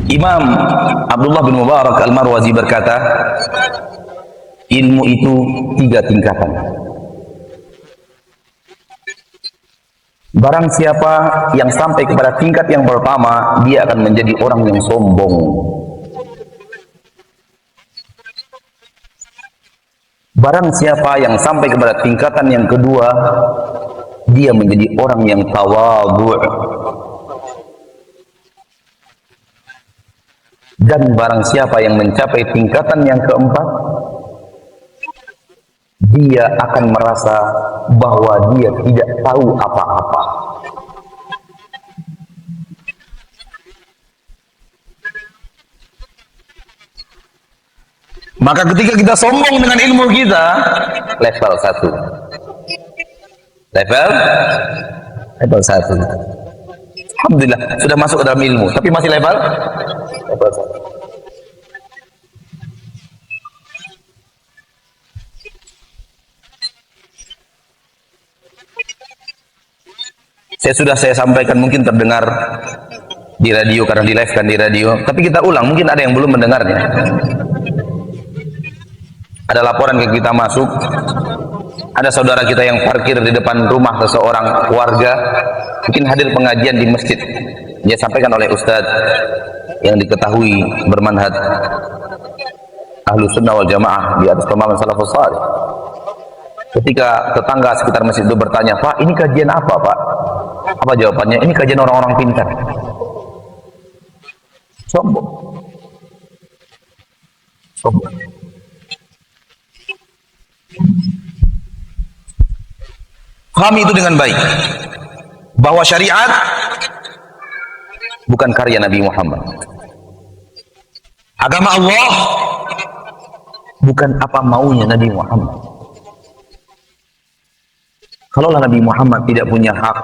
Imam Abdullah bin Mubarak Al-Marwazi berkata, ilmu itu 3 tingkatan. Barang siapa yang sampai kepada tingkat yang pertama, dia akan menjadi orang yang sombong. Barang siapa yang sampai kepada tingkatan yang kedua, dia menjadi orang yang tawadhu'. Dan barang siapa yang mencapai tingkatan yang keempat, dia akan merasa bahwa dia tidak tahu apa-apa. Maka ketika kita sombong dengan ilmu kita, level 1. Level 1. Alhamdulillah, sudah masuk ke dalam ilmu, tapi masih level 1. Saya sampaikan, mungkin terdengar di radio karena di live kan di radio, tapi kita ulang, mungkin ada yang belum mendengarnya. Ada laporan ke kita masuk, ada saudara kita yang parkir di depan rumah seseorang warga, mungkin hadir pengajian di masjid. Dia sampaikan oleh ustadz yang diketahui bermanhaj Ahlus Sunnah wal Jamaah di atas pemahaman salafus salih. Ketika tetangga sekitar masjid itu bertanya, "Pak, ini kajian apa, Pak?" Apa jawabannya? "Ini kajian orang-orang pintar." Sombong. Sombong. Pahami itu dengan baik, bahwa syariat bukan karya Nabi Muhammad. Agama Allah bukan apa maunya Nabi Muhammad. Kalaulah Nabi Muhammad tidak punya hak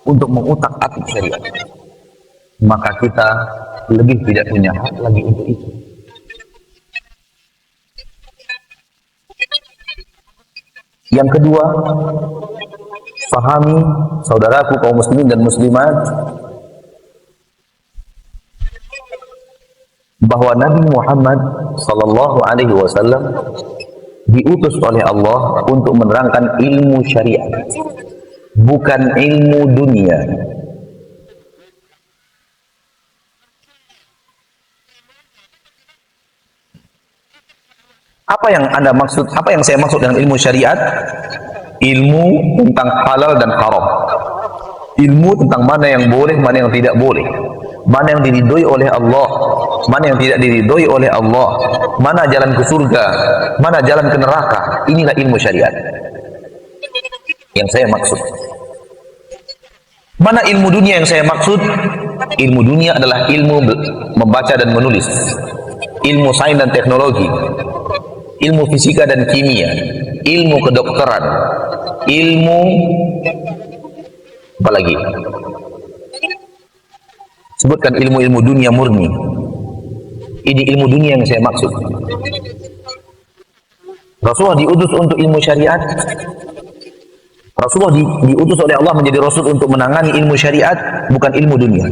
untuk mengutak-atik syariat, maka kita lebih tidak punya hak lagi untuk itu. Yang kedua, pahami saudaraku kaum muslimin dan muslimat, bahwa Nabi Muhammad sallallahu alaihi wasallam diutus oleh Allah untuk menerangkan ilmu syariat, bukan ilmu dunia. Apa yang Anda maksud? Apa yang saya maksud dengan ilmu syariat? Ilmu tentang halal dan haram. Ilmu tentang mana yang boleh, mana yang tidak boleh. Mana yang diridhoi oleh Allah, mana yang tidak diridhoi oleh Allah. Mana jalan ke surga, mana jalan ke neraka. Inilah ilmu syariat yang saya maksud. Mana ilmu dunia yang saya maksud? Ilmu dunia adalah ilmu membaca dan menulis, ilmu sains dan teknologi, ilmu fisika dan kimia, ilmu kedokteran, ilmu apa lagi? Sebutkan ilmu-ilmu dunia murni. Ini ilmu dunia yang saya maksud. Rasulullah diutus untuk ilmu syariat. Rasulullah diutus oleh Allah menjadi Rasul untuk menangani ilmu syariat, bukan ilmu dunia.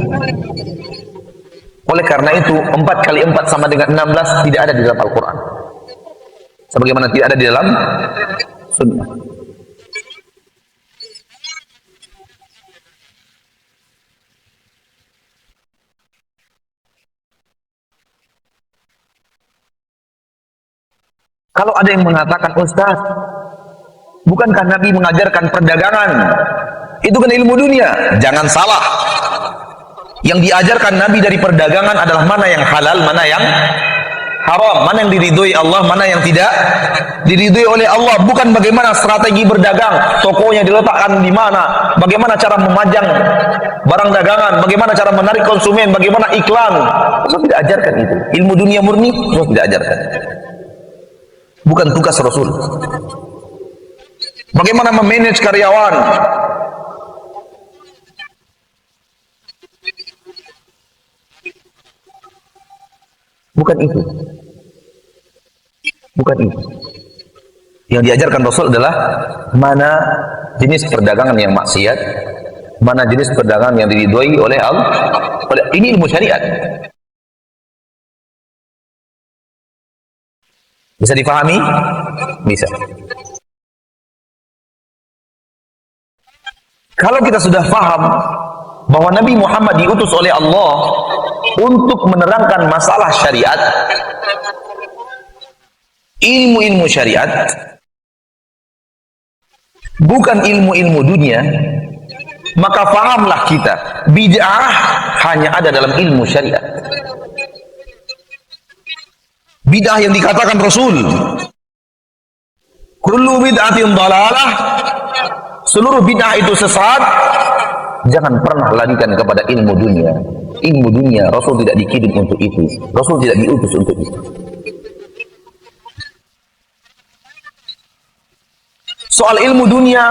Oleh karena itu, 4 kali 4 sama dengan 16 tidak ada di dalam Al-Quran. Sebagaimana tidak ada di dalam Sunnah. Kalau ada yang mengatakan, "Ustaz, bukankah Nabi mengajarkan perdagangan? Itu kan ilmu dunia." Jangan salah. Yang diajarkan Nabi dari perdagangan adalah mana yang halal, mana yang haram, mana yang diridhoi Allah, mana yang tidak diridhoi oleh Allah. Bukan bagaimana strategi berdagang, tokonya diletakkan di mana, bagaimana cara memajang barang dagangan, bagaimana cara menarik konsumen, bagaimana iklan. Rasul tidak ajarkan itu. Ilmu dunia murni Rasul tidak ajarkan. Bukan tugas Rasul. Bagaimana memanage karyawan, bukan itu. Bukan itu. Yang diajarkan Rasul adalah mana jenis perdagangan yang maksiat, mana jenis perdagangan yang diridhoi oleh Allah. Ini ilmu syariat. Bisa dipahami? Bisa. Kalau kita sudah paham bahwa Nabi Muhammad diutus oleh Allah untuk menerangkan masalah syariat, ilmu-ilmu syariat, bukan ilmu-ilmu dunia, maka fahamlah kita, bid'ah hanya ada dalam ilmu syariat. Bid'ah yang dikatakan Rasul, kullu bid'atin dhalalah, seluruh bid'ah itu sesat. Jangan pernah larikan kepada ilmu dunia. Ilmu dunia Rasul tidak dikirim untuk itu. Rasul tidak diutus untuk itu. Soal ilmu dunia,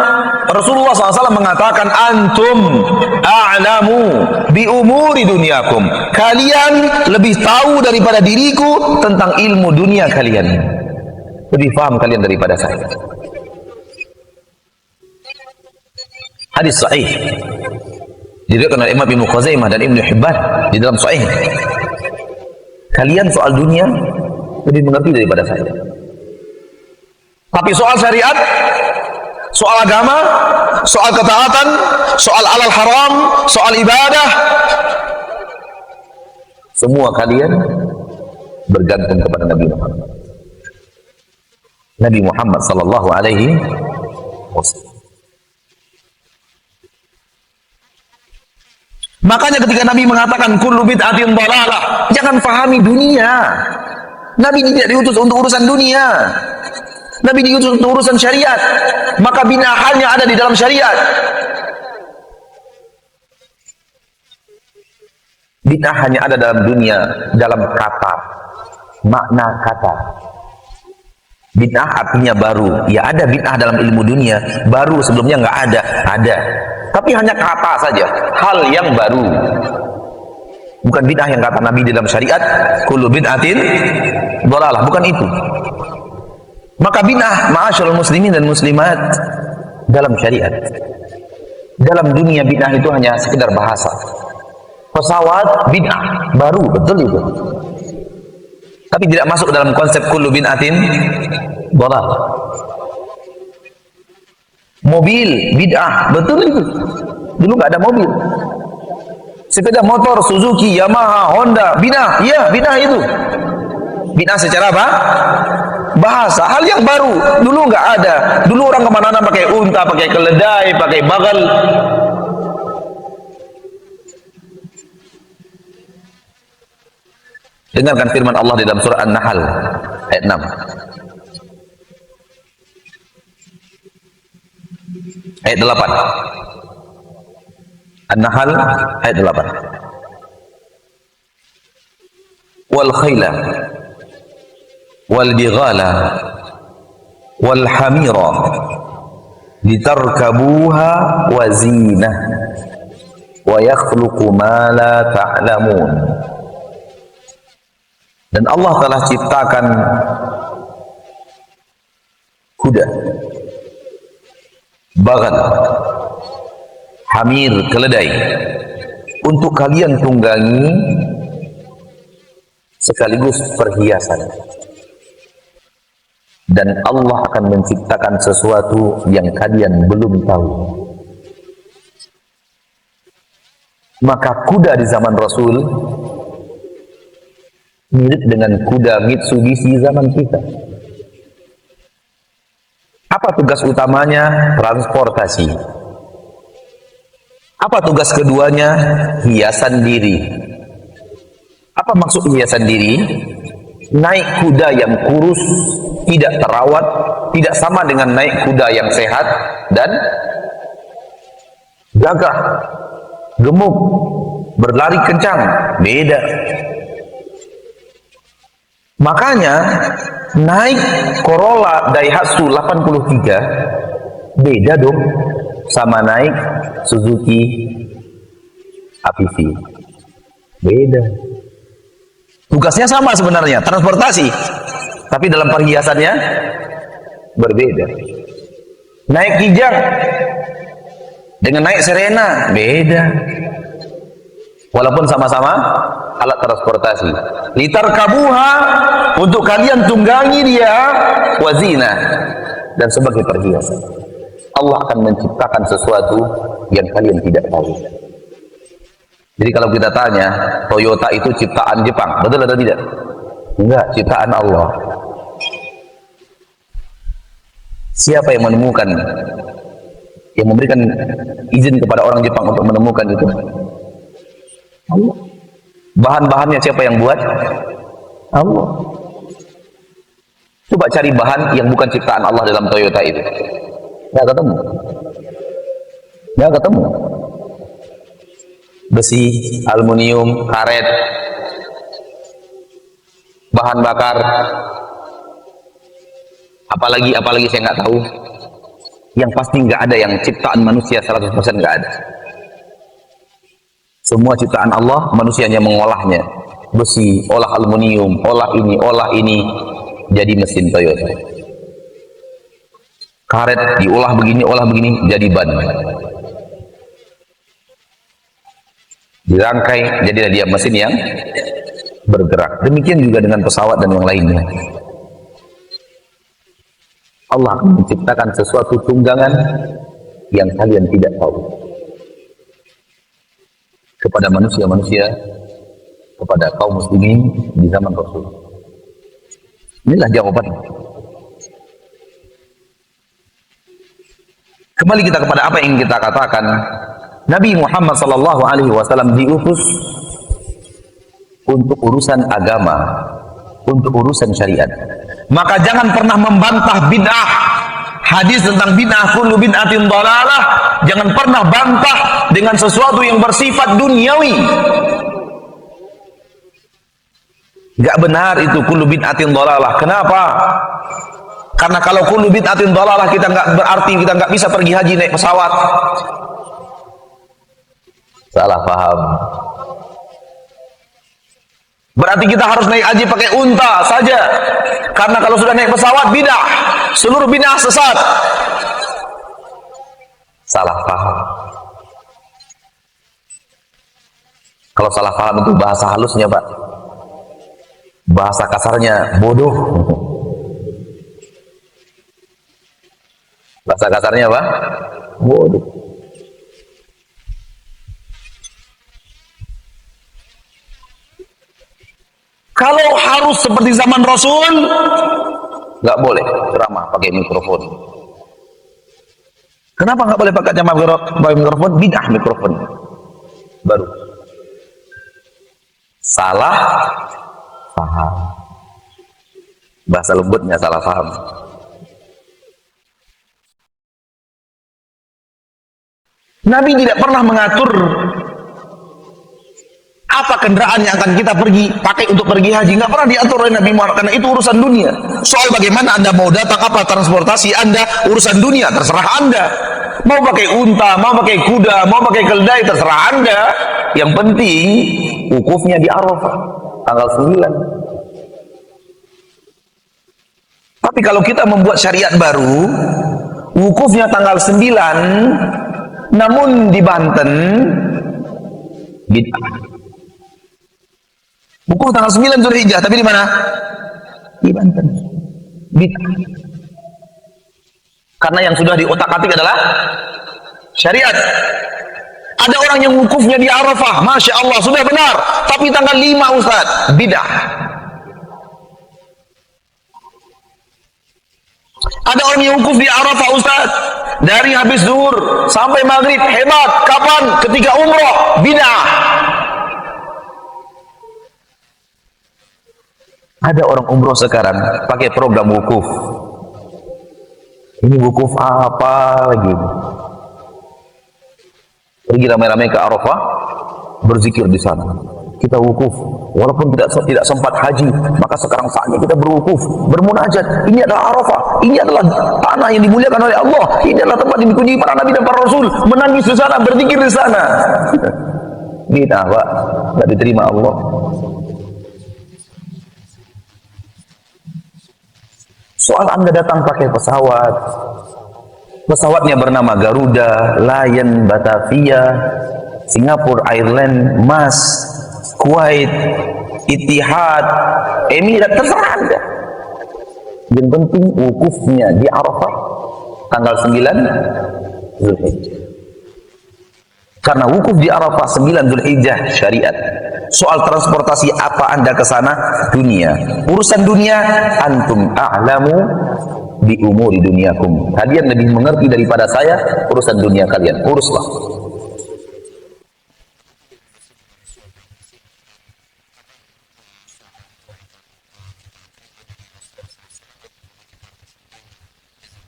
Rasulullah SAW mengatakan, antum a'lamu bi umuri dunyakum. Kalian lebih tahu daripada diriku tentang ilmu dunia kalian. Lebih paham kalian daripada saya. Hadis sahih diriwayatkan oleh Imam Ibnu Khuzaimah dan Ibnu Hibban di dalam sahih. Kalian soal dunia lebih mengerti daripada saya. Tapi soal syariat, soal agama, soal ketaatan, soal halal haram, soal ibadah, semua kalian bergantung kepada Nabi Muhammad. Nabi Muhammad sallallahu alaihi wasallam. Makanya ketika Nabi mengatakan kullu bid'atin dhalalah, jangan pahami dunia. Nabi tidak diutus untuk urusan dunia. Nabi diutus untuk urusan syariat. Maka bid'ah hanya ada di dalam syariat. Bid'ah hanya ada dalam dunia, dalam kata, makna kata. Bid'ah artinya baru. Ya ada bid'ah dalam ilmu dunia, baru sebelumnya nggak ada. Ada. Tapi hanya kata saja, hal yang baru. Bukan bid'ah yang kata Nabi dalam syariat, kullu bid'atin dhalalah, bukan itu. Maka bid'ah, ma'asyiral muslimin dan muslimat, dalam syariat. Dalam dunia bid'ah itu hanya sekedar bahasa. Pesawat bid'ah, baru, betul itu. Tapi tidak masuk dalam konsep kullu bid'atin dhalalah. Mobil bid'ah, betul itu. Dulu nggak ada mobil. Sepeda motor Suzuki, Yamaha, Honda, bid'ah. Iya, bid'ah itu. Bid'ah secara apa? Bahasa, hal yang baru. Dulu nggak ada. Dulu orang kemana-mana pakai unta, pakai keledai, pakai bagal. Dengarkan firman Allah di dalam surah An-Nahl ayat 6. Ayat 8. An-Nahl ayat 8. Wal khayla wal bighala wal hamira litarkabuha wa zinah wa yakhluqu ma la ta'lamun. Dan Allah telah ciptakan kuda, bagal, hamir, keledai untuk kalian tunggangi sekaligus perhiasan. Dan Allah akan menciptakan sesuatu yang kalian belum tahu. Maka kuda di zaman Rasul mirip dengan kuda Mitsubishi zaman kita. Apa tugas utamanya? Transportasi. Apa tugas keduanya? Hiasan diri. Apa maksud hiasan diri? Naik kuda yang kurus, tidak terawat, tidak sama dengan naik kuda yang sehat dan gagah, gemuk, berlari kencang. Beda. Makanya naik Corolla Daihatsu 83 beda dong sama naik Suzuki APV. Beda. Tugasnya sama sebenarnya, transportasi. Tapi dalam perhiasannya berbeda. Naik Kijang dengan naik Serena beda. walaupun sama-sama alat transportasi. Litarkabuha, untuk kalian tunggangi dia, wazina, dan sebagai perhiasan. Allah akan menciptakan sesuatu yang kalian tidak tahu. Jadi kalau kita tanya, Toyota itu ciptaan Jepang, betul atau tidak? Enggak, ciptaan Allah. Siapa yang menemukan, yang memberikan izin kepada orang Jepang untuk menemukan itu? Allah. Bahan-bahannya siapa yang buat? Allah. Coba cari bahan yang bukan ciptaan Allah dalam Toyota itu. Nggak ketemu. Nggak ketemu. Besi, aluminium, karet, bahan bakar, apalagi saya nggak tahu. Yang pasti nggak ada yang ciptaan manusia 100% nggak ada. Semua ciptaan Allah, manusianya mengolahnya. Besi, olah aluminium, olah ini, jadi mesin Toyota. Karet diolah begini, jadi ban. Dirangkai, jadilah dia mesin yang bergerak. Demikian juga dengan pesawat dan yang lainnya. Allah akan menciptakan sesuatu tunggangan yang kalian tidak tahu kepada manusia-manusia, kepada kaum muslimin di zaman Rasul. Inilah jawaban. Kembali kita kepada apa yang kita katakan, Nabi Muhammad SAW diutus untuk urusan agama, untuk urusan syariat. Maka jangan pernah membantah bid'ah. Hadis tentang bid'ah, kullu bid'atin dhalalah, jangan pernah bantah dengan sesuatu yang bersifat duniawi. Gak benar itu kullu bid'atin dhalalah. Kenapa? Karena kalau kullu bid'atin dhalalah, kita berarti kita nggak bisa pergi haji naik pesawat. Salah paham. Berarti kita harus naik haji pakai unta saja. Karena kalau sudah naik pesawat bid'ah, seluruh bid'ah sesat. Salah paham. Kalau salah paham itu bahasa halusnya, Pak. Bahasa kasarnya bodoh. Bahasa kasarnya apa? Bodoh. Kalau harus seperti zaman Rasul, nggak boleh ceramah pakai mikrofon. Kenapa nggak boleh pakai mikrofon? Bid'ah mikrofon. Baru. Salah paham. Bahasa lembutnya salah paham. Nabi tidak pernah mengatur apa kendaraan yang akan kita pakai untuk pergi haji. Nggak pernah diatur oleh Nabi Muhammad, karena itu urusan dunia. Soal bagaimana Anda mau datang, apa transportasi Anda, urusan dunia, terserah Anda. Mau pakai unta, mau pakai kuda, mau pakai keldai, terserah Anda. Yang penting wukufnya di Arafah tanggal 9. Tapi kalau kita membuat syariat baru, wukufnya tanggal 9, namun di Banten bid'ah. Wukuf tanggal 9 Zulhijjah, tapi di mana? Di Banten. Bid'ah. Karena yang sudah diotak-atik adalah syariat. Ada orang yang wukufnya di Arafah, Masya Allah, sudah benar, tapi tanggal 5 Ustaz, bid'ah. Ada orang yang wukuf di Arafah Ustaz, dari habis zuhur sampai maghrib, hebat. Kapan? Ketika umroh, bid'ah. Ada orang umroh sekarang pakai program wukuf. Ini wukuf apa lagi? Pergi ramai-ramai ke Arafah, berzikir di sana. Kita wukuf, walaupun tidak sempat haji, maka sekarang saatnya kita berwukuf, bermunajat. Ini adalah Arafah, ini adalah tanah yang dimuliakan oleh Allah, ini adalah tempat yang dikunjungi para nabi dan para rasul, menangis di sana, berzikir di sana. Bid'ah, Pak, nggak diterima Allah. Soal Anda datang pakai pesawat, Pesawatnya bernama Garuda, Lion, Batavia, Singapore Airlines, MAS, Kuwait, Etihad, Emirat, terserah Anda. Yang penting wukufnya di Arafah tanggal 9 Zulhijjah. Karena wukuf di Arafah 9 Zulhijjah syariat. Soal transportasi apa Anda ke sana? Dunia. Urusan dunia, antum a'lamu bi umuri dunyakum. Kalian lebih mengerti daripada saya urusan dunia kalian. Uruslah.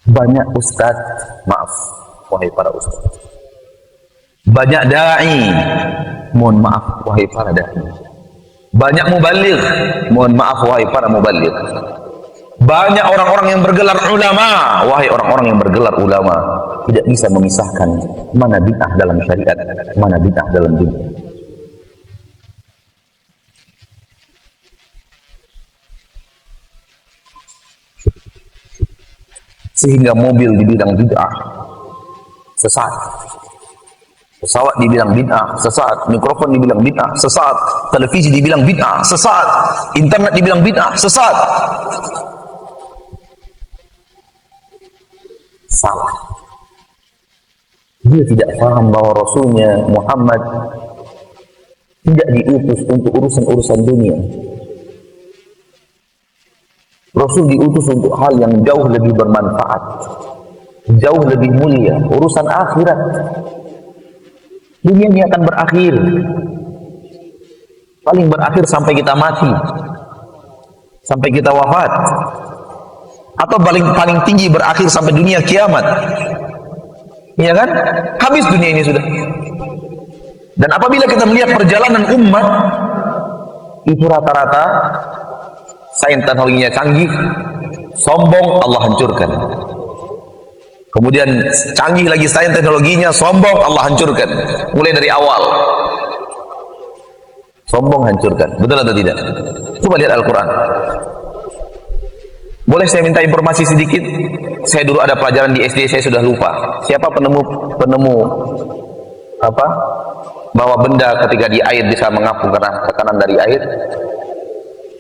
Banyak ustaz, maaf, wahai para ustaz. Banyak dai, mohon maaf, wahai para dai. Banyak mubaligh, mohon maaf, wahai para mubaligh. Banyak orang-orang yang bergelar ulama, wahai orang-orang yang bergelar ulama, tidak bisa memisahkan mana bid'ah dalam syariat, mana bid'ah dalam dunia. Sehingga mobil dibilang bid'ah, sesat. Pesawat dibilang bid'ah, sesat. Mikrofon dibilang bid'ah, sesat. Televisi dibilang bid'ah, sesat. Internet dibilang bid'ah, sesat. Salah. Dia tidak paham bahwa Rasulnya Muhammad tidak diutus untuk urusan-urusan dunia. Rasul diutus untuk hal yang jauh lebih bermanfaat, jauh lebih mulia, urusan akhirat. Dunia ini akan berakhir, paling berakhir sampai kita mati, sampai kita wafat, atau paling tinggi berakhir sampai dunia kiamat. Iya kan? Habis dunia ini sudah. Dan apabila kita melihat perjalanan umat, itu rata-rata sains teknologinya canggih, sombong, Allah hancurkan. Kemudian canggih lagi sains teknologinya, sombong, Allah hancurkan. Mulai dari awal. Sombong, hancurkan. Betul atau tidak? Coba lihat Al-Quran. Boleh saya minta informasi sedikit? Saya dulu ada pelajaran di SD, saya sudah lupa. Siapa penemu apa? Bahwa benda ketika di air bisa mengapung karena tekanan dari air.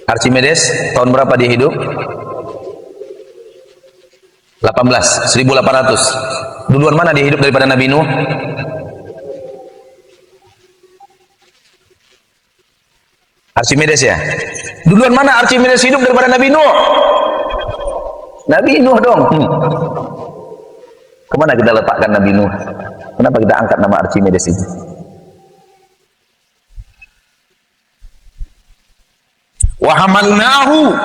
Archimedes, tahun berapa dia hidup? 1800. Duluan mana dia hidup daripada Nabi Nuh? Archimedes ya? Duluan mana Archimedes hidup daripada Nabi Nuh? Nabi Nuh dong. Kemana kita letakkan Nabi Nuh? Kenapa kita angkat nama Archimedes itu? Wa hamalnahu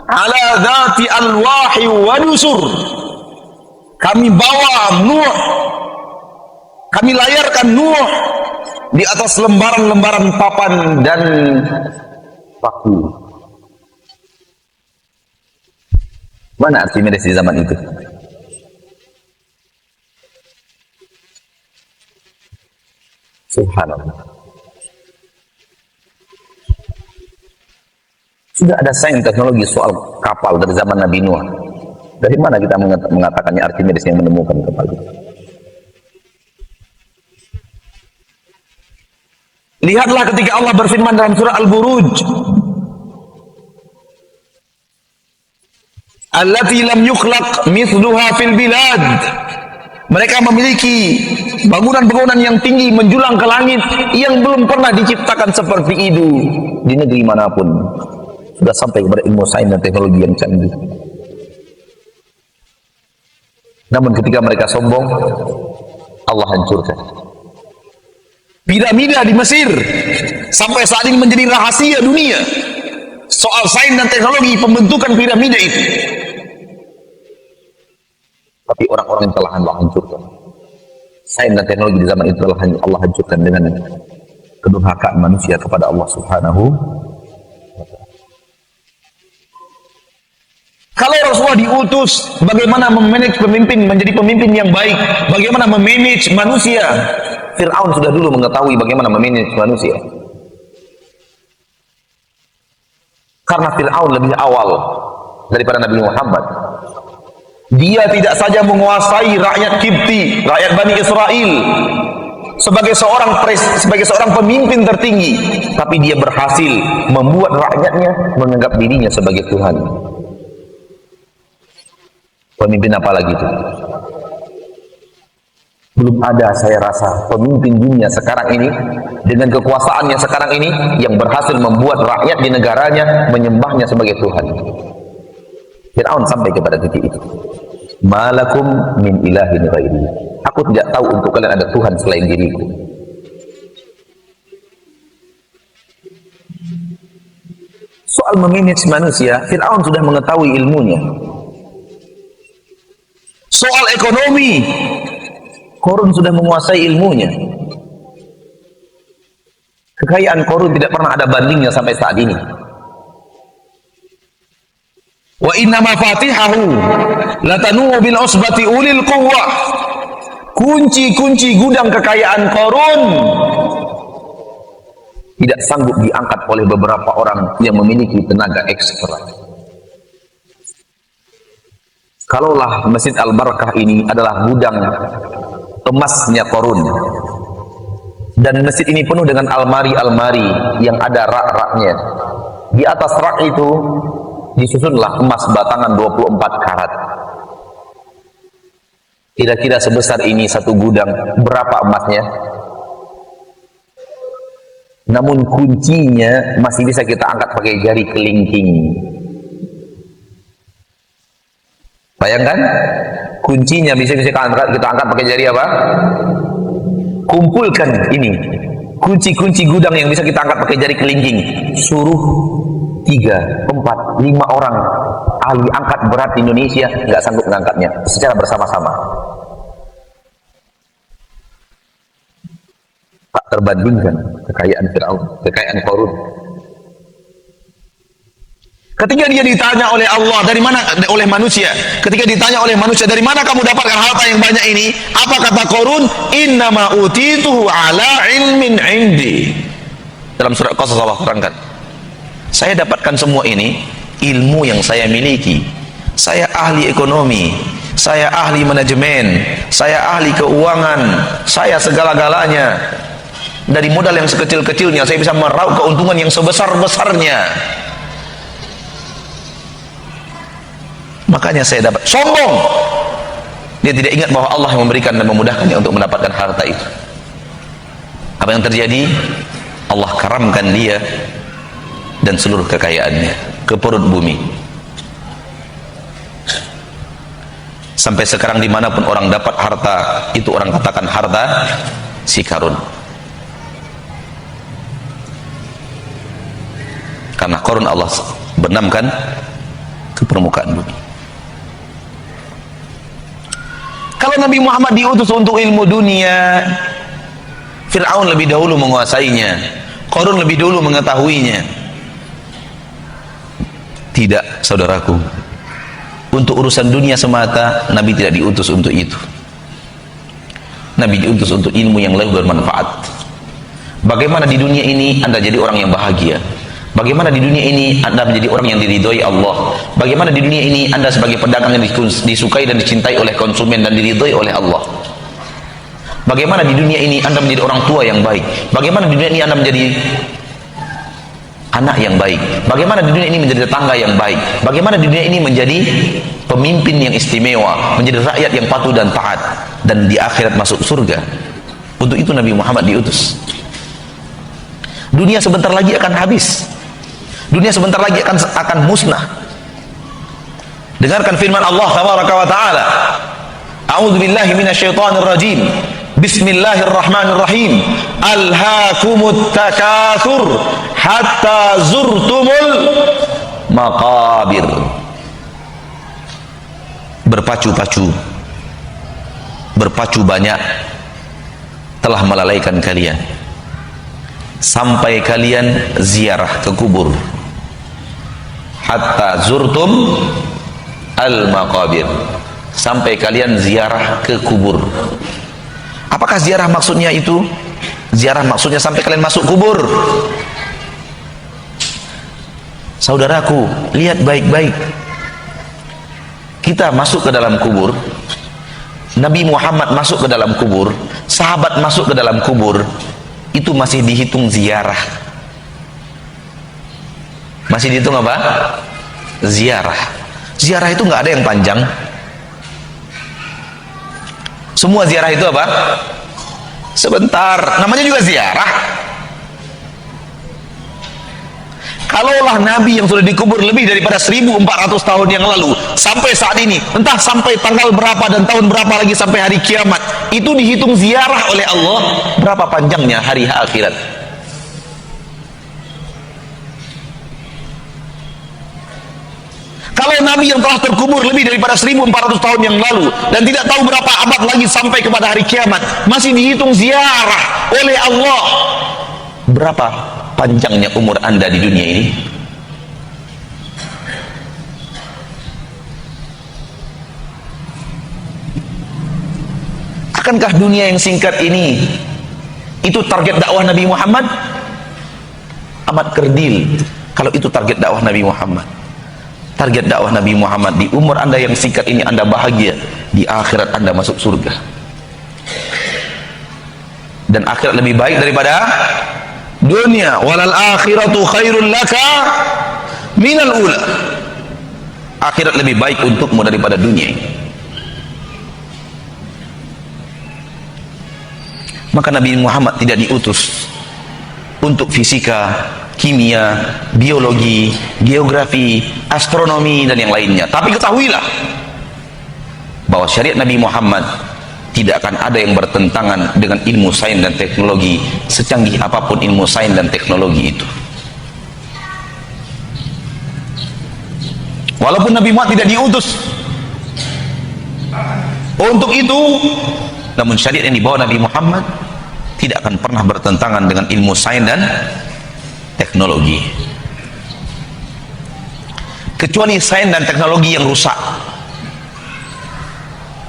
ala dhati alwahi wa nusur. Kami bawa Nuh, kami layarkan Nuh di atas lembaran-lembaran papan dan paku. Mana Archimedes di zaman itu? Subhanallah. Sudah ada sains teknologi soal kapal dari zaman Nabi Nuh. Dari mana kita mengatakannya Archimedes yang menemukan kapal itu? Lihatlah ketika Allah berfirman dalam surah Al-Buruj, allati lam yukhlaq mithluha fil bilad. Mereka memiliki bangunan-bangunan yang tinggi menjulang ke langit yang belum pernah diciptakan seperti itu di negeri manapun. Sudah sampai kepada ilmu sains dan teknologi yang canggih. Namun ketika mereka sombong, Allah hancurkan. Piramida di Mesir sampai saat ini menjadi rahasia dunia soal sains dan teknologi pembentukan piramida itu. Tapi orang-orang yang telah Allah hancurkan. Sains dan teknologi di zaman itu telah Allah hancurkan dengan kedurhakaan manusia kepada Allah Subhanahu. Kalau Rasulullah diutus, bagaimana memanage pemimpin menjadi pemimpin yang baik? Bagaimana memanage manusia? Fir'aun sudah dulu mengetahui bagaimana memanage manusia. Karena Fir'aun lebih awal daripada Nabi Muhammad. Dia tidak saja menguasai rakyat Kipti, rakyat Bani Israel sebagai seorang pemimpin tertinggi, tapi dia berhasil membuat rakyatnya menganggap dirinya sebagai Tuhan. Pemimpin apa lagi itu? Belum ada, saya rasa, pemimpin dunia sekarang ini dengan kekuasaannya sekarang ini yang berhasil membuat rakyat di negaranya menyembahnya sebagai Tuhan. Fir'aun sampai kepada titik itu. Malakum min ilahin ghairi. Aku tidak tahu untuk kalian ada Tuhan selain diriku. Soal memanage manusia, Fir'aun sudah mengetahui ilmunya. Soal ekonomi, Qarun sudah menguasai ilmunya. Kekayaan Qarun tidak pernah ada bandingnya sampai saat ini. Wa inna mafatihahu latanu bil usbati ulil quwwah. Kunci-kunci gudang kekayaan Qarun tidak sanggup diangkat oleh beberapa orang yang memiliki tenaga ekstra. Kalaulah Masjid Al-Barakah ini adalah gudang emasnya Qarun, dan masjid ini penuh dengan almari-almari yang ada rak-raknya. Di atas rak itu disusunlah emas batangan 24 karat. Kira-kira sebesar ini satu gudang, berapa emasnya? Namun kuncinya masih bisa kita angkat pakai jari kelingking. Bayangkan, kuncinya bisa kita angkat pakai jari apa? Kumpulkan ini, kunci-kunci gudang yang bisa kita angkat pakai jari kelingking. Suruh 3, 4, 5 orang ahli angkat berat di Indonesia nggak sanggup mengangkatnya secara bersama-sama. Tak terbandingkan kekayaan Fir'aun, kekayaan Qarun. Ketika dia ditanya oleh Allah, dari mana, oleh manusia, ketika ditanya oleh manusia, dari mana kamu dapatkan harta yang banyak ini? Apa kata Qarun? Innama utituhu ala ilmin indi. Dalam surat Qasas Allah terangkan, saya dapatkan semua ini ilmu yang saya miliki. Saya ahli ekonomi, saya ahli manajemen, saya ahli keuangan, saya segala-galanya. Dari modal yang sekecil-kecilnya saya bisa meraup keuntungan yang sebesar-besarnya. Makanya saya dapat. Sombong, dia tidak ingat bahwa Allah yang memberikan dan memudahkannya untuk mendapatkan harta itu. Apa yang terjadi? Allah karamkan dia dan seluruh kekayaannya ke perut bumi. Sampai sekarang dimanapun orang dapat harta, itu orang katakan harta si Qarun. Karena Qarun Allah benamkan ke permukaan bumi. Kalau Nabi Muhammad diutus untuk ilmu dunia, Fir'aun lebih dahulu menguasainya, Qarun lebih dulu mengetahuinya. Tidak, saudaraku. Untuk urusan dunia semata, Nabi tidak diutus untuk itu. Nabi diutus untuk ilmu yang lebih bermanfaat. Bagaimana di dunia ini Anda jadi orang yang bahagia? Bagaimana di dunia ini Anda menjadi orang yang diridhoi Allah? Bagaimana di dunia ini Anda sebagai pedagang yang disukai dan dicintai oleh konsumen dan diridhoi oleh Allah? Bagaimana di dunia ini Anda menjadi orang tua yang baik? Bagaimana di dunia ini Anda menjadi anak yang baik? Bagaimana di dunia ini menjadi tetangga yang baik? Bagaimana di dunia ini menjadi pemimpin yang istimewa, menjadi rakyat yang patuh dan taat, dan di akhirat masuk surga? Untuk itu Nabi Muhammad diutus. Dunia sebentar lagi akan habis. Dunia sebentar lagi akan musnah. Dengarkan firman Allah tabaraka wa taala. A'udzu billahi minasyaitonir rajim. Bismillahirrahmanirrahim. Alhaakumut takatsur hatta zurtumul maqabir. Berpacu banyak telah melalaikan kalian sampai kalian ziarah ke kubur. Hatta zurtum al maqabir, sampai kalian ziarah ke kubur. Apakah ziarah maksudnya itu? Ziarah maksudnya sampai kalian masuk kubur. Saudaraku, lihat baik-baik. kita masuk ke dalam kubur, Nabi Muhammad masuk ke dalam kubur, sahabat masuk ke dalam kubur, itu masih dihitung ziarah. Masih dihitung apa? Ziarah. Ziarah itu nggak ada yang panjang. Semua ziarah itu apa? Sebentar. Namanya juga ziarah. Kalaulah Nabi yang sudah dikubur lebih daripada 1400 tahun yang lalu sampai saat ini, entah sampai tanggal berapa dan tahun berapa lagi sampai hari kiamat, itu dihitung ziarah oleh Allah, berapa panjangnya hari akhirat. Kalau Nabi yang telah terkubur lebih daripada 1400 tahun yang lalu dan tidak tahu berapa abad lagi sampai kepada hari kiamat, masih dihitung ziarah oleh Allah, berapa panjangnya umur Anda di dunia ini? Akankah dunia yang singkat ini itu target dakwah Nabi Muhammad? Amat kerdil kalau itu target dakwah Nabi Muhammad. Target dakwah Nabi Muhammad, di umur Anda yang singkat ini Anda bahagia, di akhirat Anda masuk surga. Dan akhirat lebih baik daripada dunia. Walal akhiratu khairul laka minal ula. Akhirat lebih baik untukmu daripada dunia. Maka Nabi Muhammad tidak diutus untuk fisika, kimia, biologi, geografi, astronomi dan yang lainnya. Tapi ketahuilah bahwa syariat Nabi Muhammad tidak akan ada yang bertentangan dengan ilmu sains dan teknologi, secanggih apapun ilmu sains dan teknologi itu. Walaupun Nabi Muhammad tidak diutus untuk itu, namun syariat yang dibawa Nabi Muhammad tidak akan pernah bertentangan dengan ilmu sains dan teknologi, kecuali sains dan teknologi yang rusak.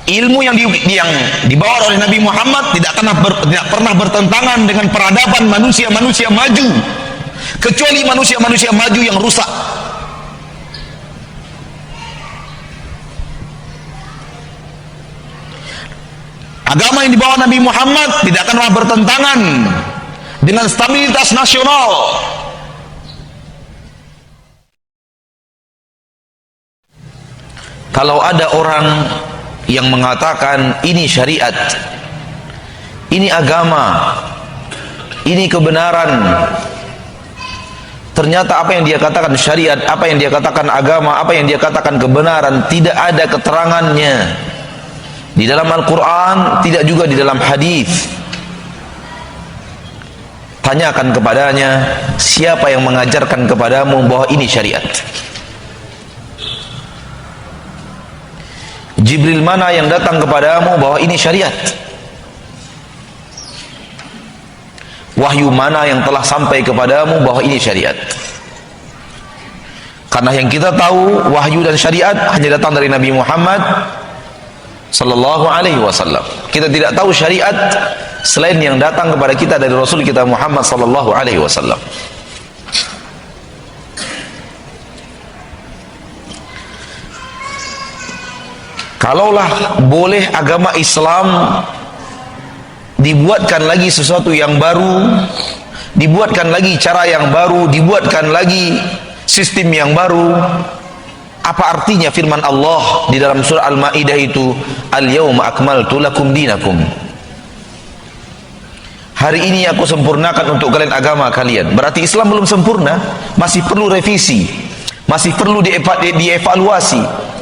Ilmu yang dibawa oleh Nabi Muhammad tidak pernah bertentangan dengan peradaban manusia-manusia maju, kecuali manusia-manusia maju yang rusak. Agama yang dibawa Nabi Muhammad tidak akan pernah bertentangan dengan stabilitas nasional. Kalau ada orang yang mengatakan ini syariat, ini agama, ini kebenaran, ternyata apa yang dia katakan syariat, apa yang dia katakan agama, apa yang dia katakan kebenaran, tidak ada keterangannya di dalam Al-Quran, tidak juga di dalam hadis. Tanyakan kepadanya, siapa yang mengajarkan kepadamu bahwa ini syariat? Jibril mana yang datang kepadamu bahwa ini syariat? Wahyu mana yang telah sampai kepadamu bahwa ini syariat? Karena yang kita tahu, wahyu dan syariat hanya datang dari Nabi Muhammad sallallahu alaihi wasallam. Kita tidak tahu syariat selain yang datang kepada kita dari Rasul kita Muhammad sallallahu alaihi wasallam. Kalaulah boleh agama Islam dibuatkan lagi sesuatu yang baru, dibuatkan lagi cara yang baru, dibuatkan lagi sistem yang baru, apa artinya firman Allah di dalam surah Al-Maidah itu, al-yauma akmaltu lakum dinakum, hari ini aku sempurnakan untuk kalian agama kalian. Berarti Islam belum sempurna, masih perlu revisi, masih perlu dievaluasi.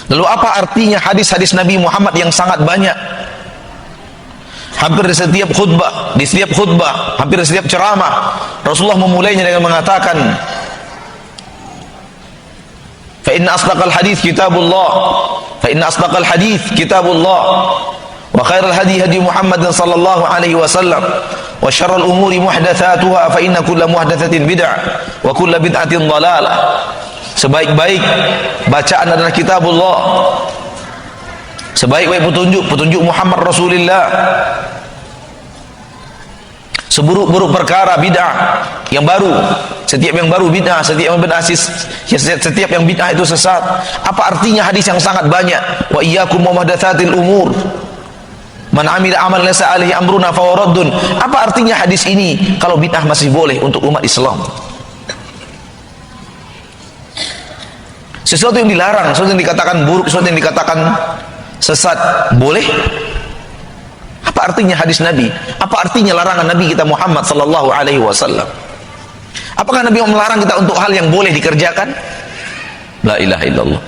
Lalu apa artinya hadis-hadis Nabi Muhammad yang sangat banyak? Hampir di setiap khutbah, hampir di setiap ceramah, Rasulullah memulainya dengan mengatakan, fa inna asdaqal hadits kitabullah, fa inna asdaqal hadits kitabullah, wa khairal hadi hadi Muhammadin sallallahu alaihi wasallam, wa syarrul umuri muhdatsatuha, fa inna kulla muhdatsatin bid'ah, wa kulla bid'atin dhalalah. Sebaik-baik bacaan adalah kitabullah, sebaik-baik petunjuk Muhammad Rasulullah, seburuk-buruk perkara bid'ah yang baru. Setiap yang baru bid'ah, setiap yang bid'ah setiap yang bid'ah itu sesat. Apa artinya hadis yang sangat banyak? Wa iyyakum wa muhdatsatil umur. Man amila amalan laysa alaihi amruna fa huwa raddun. Apa artinya hadis ini kalau bid'ah masih boleh untuk umat Islam? Sesuatu yang dilarang, sesuatu yang dikatakan buruk, sesuatu yang dikatakan sesat boleh? Apa artinya hadis Nabi? Apa artinya larangan Nabi kita Muhammad sallallahu alaihi wasallam? Apakah Nabi melarang kita untuk hal yang boleh dikerjakan? La ilaha illallah.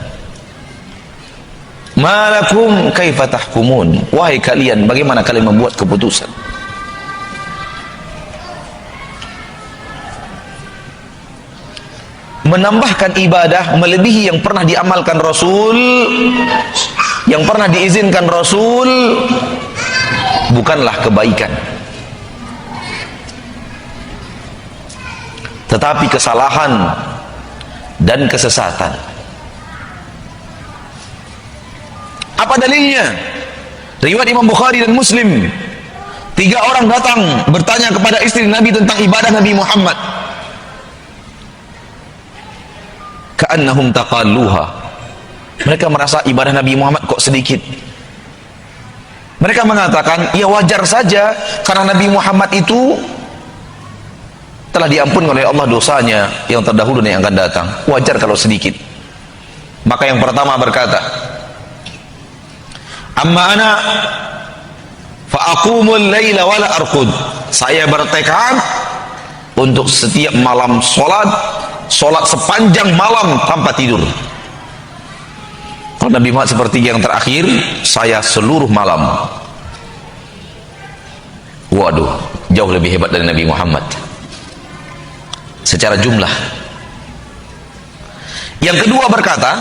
Malakum kaifa tahkumun? Wahai kalian, bagaimana kalian membuat keputusan? Menambahkan ibadah melebihi yang pernah diamalkan Rasul, yang pernah diizinkan Rasul, bukanlah kebaikan, tetapi kesalahan dan kesesatan. Apa dalilnya? Riwayat Imam Bukhari dan Muslim. 3 orang datang bertanya kepada istri Nabi tentang ibadah Nabi Muhammad. Ka'annahum taqalluha. Mereka merasa ibadah Nabi Muhammad kok sedikit. Mereka mengatakan, ya wajar saja karena Nabi Muhammad itu telah diampuni oleh Allah dosanya yang terdahulu dan yang akan datang. Wajar kalau sedikit. Maka yang pertama berkata, amma ana fa aqumul laila wala arqud. Saya bertekad untuk setiap malam salat sepanjang malam tanpa tidur. Kalau Nabi Muhammad seperti yang terakhir, saya seluruh malam. Waduh, jauh lebih hebat dari Nabi Muhammad secara jumlah. Yang kedua berkata,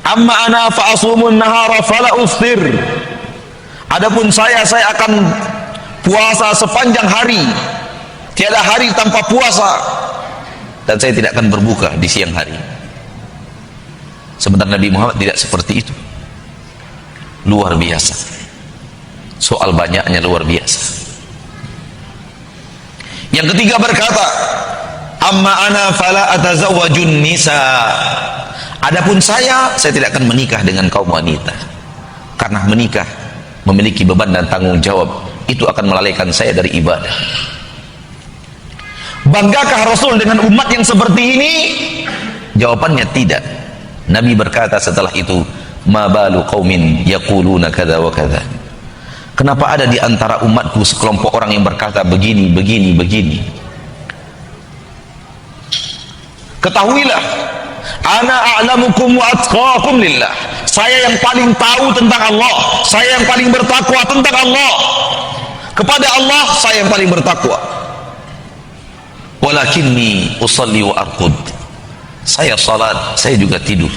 amma ana fa asumun nahara fala uftir. Adapun saya akan puasa sepanjang hari, tiada hari tanpa puasa, dan saya tidak akan berbuka di siang hari. Sementara Nabi Muhammad tidak seperti itu. Luar biasa. Soal banyaknya luar biasa. Yang ketiga berkata, amma ana fala atazawwajun nisa. Adapun saya tidak akan menikah dengan kaum wanita. Karena menikah memiliki beban dan tanggung jawab. Itu akan melalaikan saya dari ibadah. Banggakah Rasul dengan umat yang seperti ini? Jawabannya tidak. Nabi berkata setelah itu, ma balu qaumin yaquluna kadza wa kadza. Kenapa ada di antara umatku sekelompok orang yang berkata begini, begini, begini? Ketahuilah, ana a'lamukum wa atqakum lillah. Saya yang paling tahu tentang Allah, saya yang paling bertakwa tentang Allah. Kepada Allah saya yang paling bertakwa. Walakinni usalli wa arqud. Saya salat, saya juga tidur.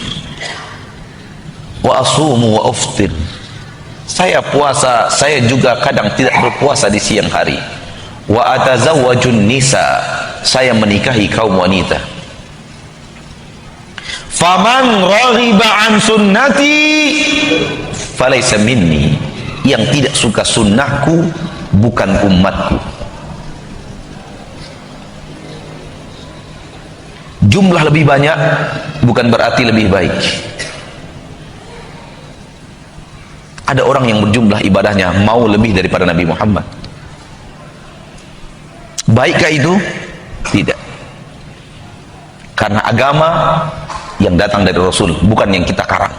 Wa asumu wa uftir. Saya puasa, saya juga kadang tidak berpuasa di siang hari. Wa atazawwajun nisa. Saya menikahi kaum wanita. Faman raghiba an sunnati falaysa minni. Yang tidak suka sunnahku bukan umatku. Jumlah lebih banyak bukan berarti lebih baik. Ada orang yang berjumlah ibadahnya mau lebih daripada Nabi Muhammad. Baikkah itu? Tidak. Karena agama yang datang dari Rasul, bukan yang kita karang,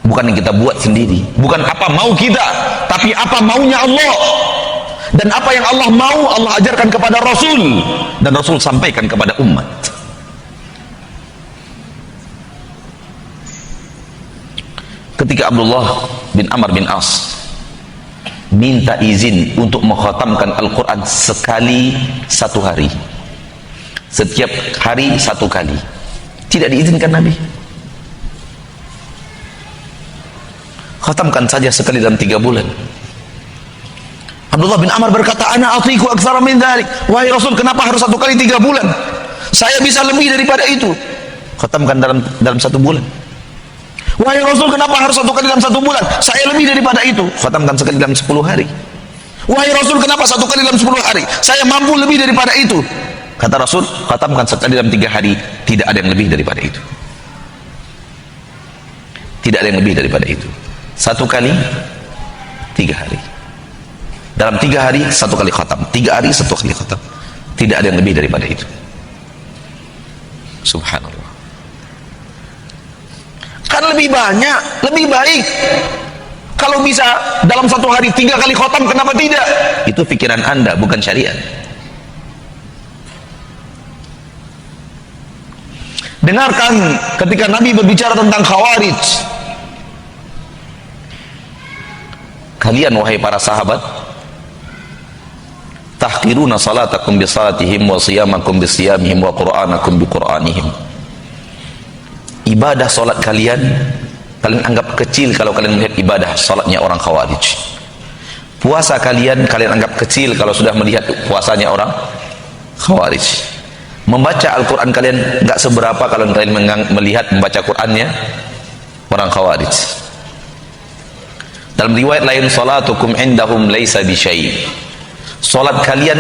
bukan yang kita buat sendiri, bukan apa mau kita, tapi apa maunya Allah. Dan apa yang Allah mau, Allah ajarkan kepada Rasul, dan Rasul sampaikan kepada umat. Ketika Abdullah bin Amr bin As minta izin untuk mengkhatamkan Al-Quran sekali satu hari, setiap hari satu kali, tidak diizinkan Nabi. Khatamkan saja sekali dalam 3 bulan. Abdullah bin Amr berkata, ana atiku aktsara min dzalik. Wahai Rasul, kenapa harus 1 kali 3 bulan? Saya bisa lebih daripada itu. Khatamkan dalam 1 bulan. Wahai Rasul, kenapa harus 1 kali dalam 1 bulan? Saya lebih daripada itu. Khatamkan sekali dalam 10 hari. Wahai Rasul, kenapa 1 kali dalam 10 hari? Saya mampu lebih daripada itu. Kata Rasul, khatamkan sekali dalam 3 hari. Tidak ada yang lebih daripada itu. Tidak ada yang lebih daripada itu. 1 kali 3 hari. Dalam 3 hari 1 kali khatam. 3 hari 1 kali khatam. Tidak ada yang lebih daripada itu. Subhanallah. Kan lebih banyak, lebih baik. Kalau bisa dalam 1 hari 3 kali khatam, kenapa tidak? Itu pikiran Anda, bukan syariat. Dengarkan ketika Nabi berbicara tentang Khawarij. Kalian wahai para sahabat, tahqiruna salatakum bi salatihim wa siyamakum bi siyamihim wa qur'anakum bi qur'anihim. Ibadah salat kalian anggap kecil kalau kalian melihat ibadah salatnya orang Khawarij. Puasa kalian anggap kecil kalau sudah melihat puasanya orang Khawarij. Membaca Al-Quran kalian enggak seberapa kalau kalian melihat membaca Qurannya orang Khawarij. Dalam riwayat lain, salatukum indahum laisa bisyai. Salat kalian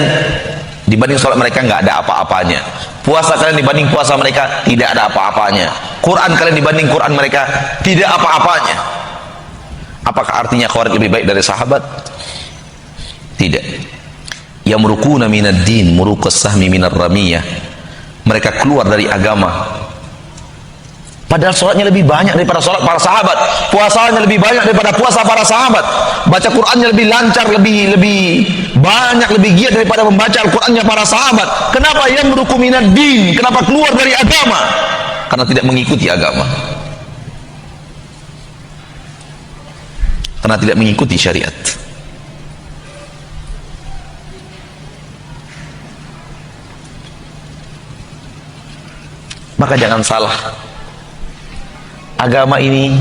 dibanding salat mereka enggak ada apa-apanya. Puasa kalian dibanding puasa mereka tidak ada apa-apanya. Quran kalian dibanding Quran mereka tidak apa-apanya. Apakah artinya Khawarij lebih baik dari sahabat? Tidak. Yamrukuna minad din muruqas sahmi minar ramiyah. Mereka keluar dari agama. Padahal sholatnya lebih banyak daripada sholat para sahabat, puasanya lebih banyak daripada puasa para sahabat, baca Qurannya lebih lancar, lebih banyak, lebih giat daripada membaca Al-Qurannya para sahabat. Kenapa yang meruku minad din? Kenapa keluar dari agama? Karena tidak mengikuti agama, karena tidak mengikuti syariat. Maka jangan salah, agama ini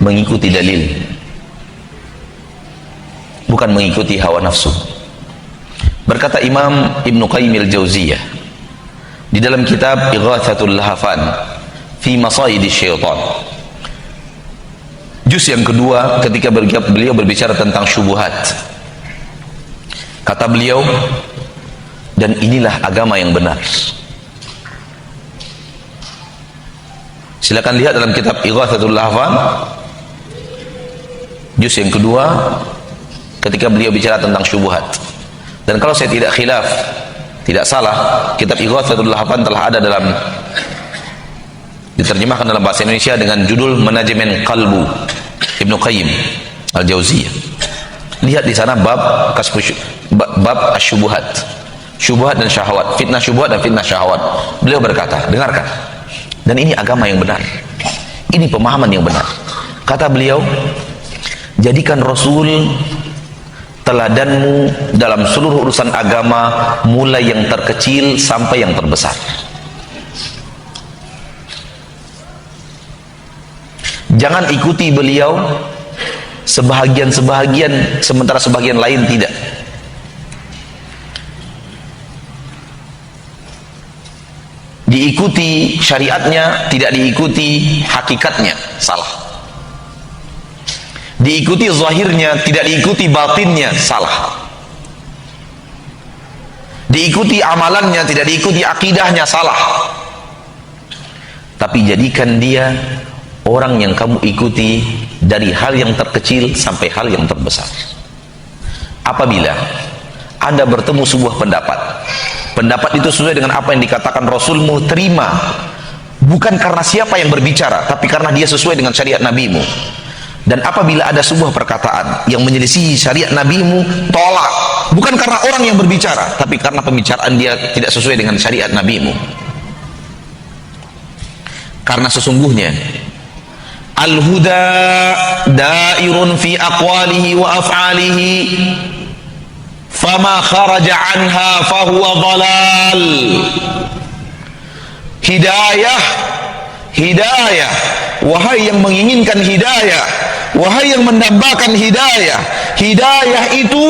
mengikuti dalil, bukan mengikuti hawa nafsu. Berkata Imam Ibn Qayyim al-Jauziyah di dalam kitab Ighathatul Lahafan fi Masayidi Syaitan, juz yang kedua, ketika beliau berbicara tentang syubuhat, kata beliau, dan inilah agama yang benar. Silakan lihat dalam kitab Ighathatul Lahafan juz yang kedua ketika beliau bicara tentang syubhat. Dan kalau saya tidak khilaf, tidak salah, kitab Ighathatul Lahafan telah ada diterjemahkan dalam bahasa Indonesia dengan judul Manajemen Qalbu Ibnu Qayyim al-Jauziyah. Lihat di sana bab asyubuhat, syubhat dan syahwat, fitnah syubhat dan fitnah syahwat. Beliau berkata, dengarkan, dan ini agama yang benar, ini pemahaman yang benar. Kata beliau, jadikan Rasul teladanmu dalam seluruh urusan agama, mulai yang terkecil sampai yang terbesar. Jangan ikuti beliau sebahagian sementara sebagian lain tidak. Diikuti syariatnya, tidak diikuti hakikatnya, salah. Diikuti zahirnya, tidak diikuti batinnya, salah. Diikuti amalannya, tidak diikuti akidahnya, salah. Tapi jadikan dia orang yang kamu ikuti dari hal yang terkecil sampai hal yang terbesar. Apabila Anda bertemu sebuah pendapat itu sesuai dengan apa yang dikatakan Rasulmu, terima, bukan karena siapa yang berbicara, tapi karena dia sesuai dengan syariat nabimu. Dan apabila ada sebuah perkataan yang menyelisihi syariat nabimu, tolak, bukan karena orang yang berbicara, tapi karena pembicaraan dia tidak sesuai dengan syariat nabimu. Karena sesungguhnya al-huda dairun fi aqwalihi wa af'alihi, fama kharaja anha fahuwa dhalal. Hidayah, wahai yang menginginkan hidayah, wahai yang mendambakan hidayah, hidayah itu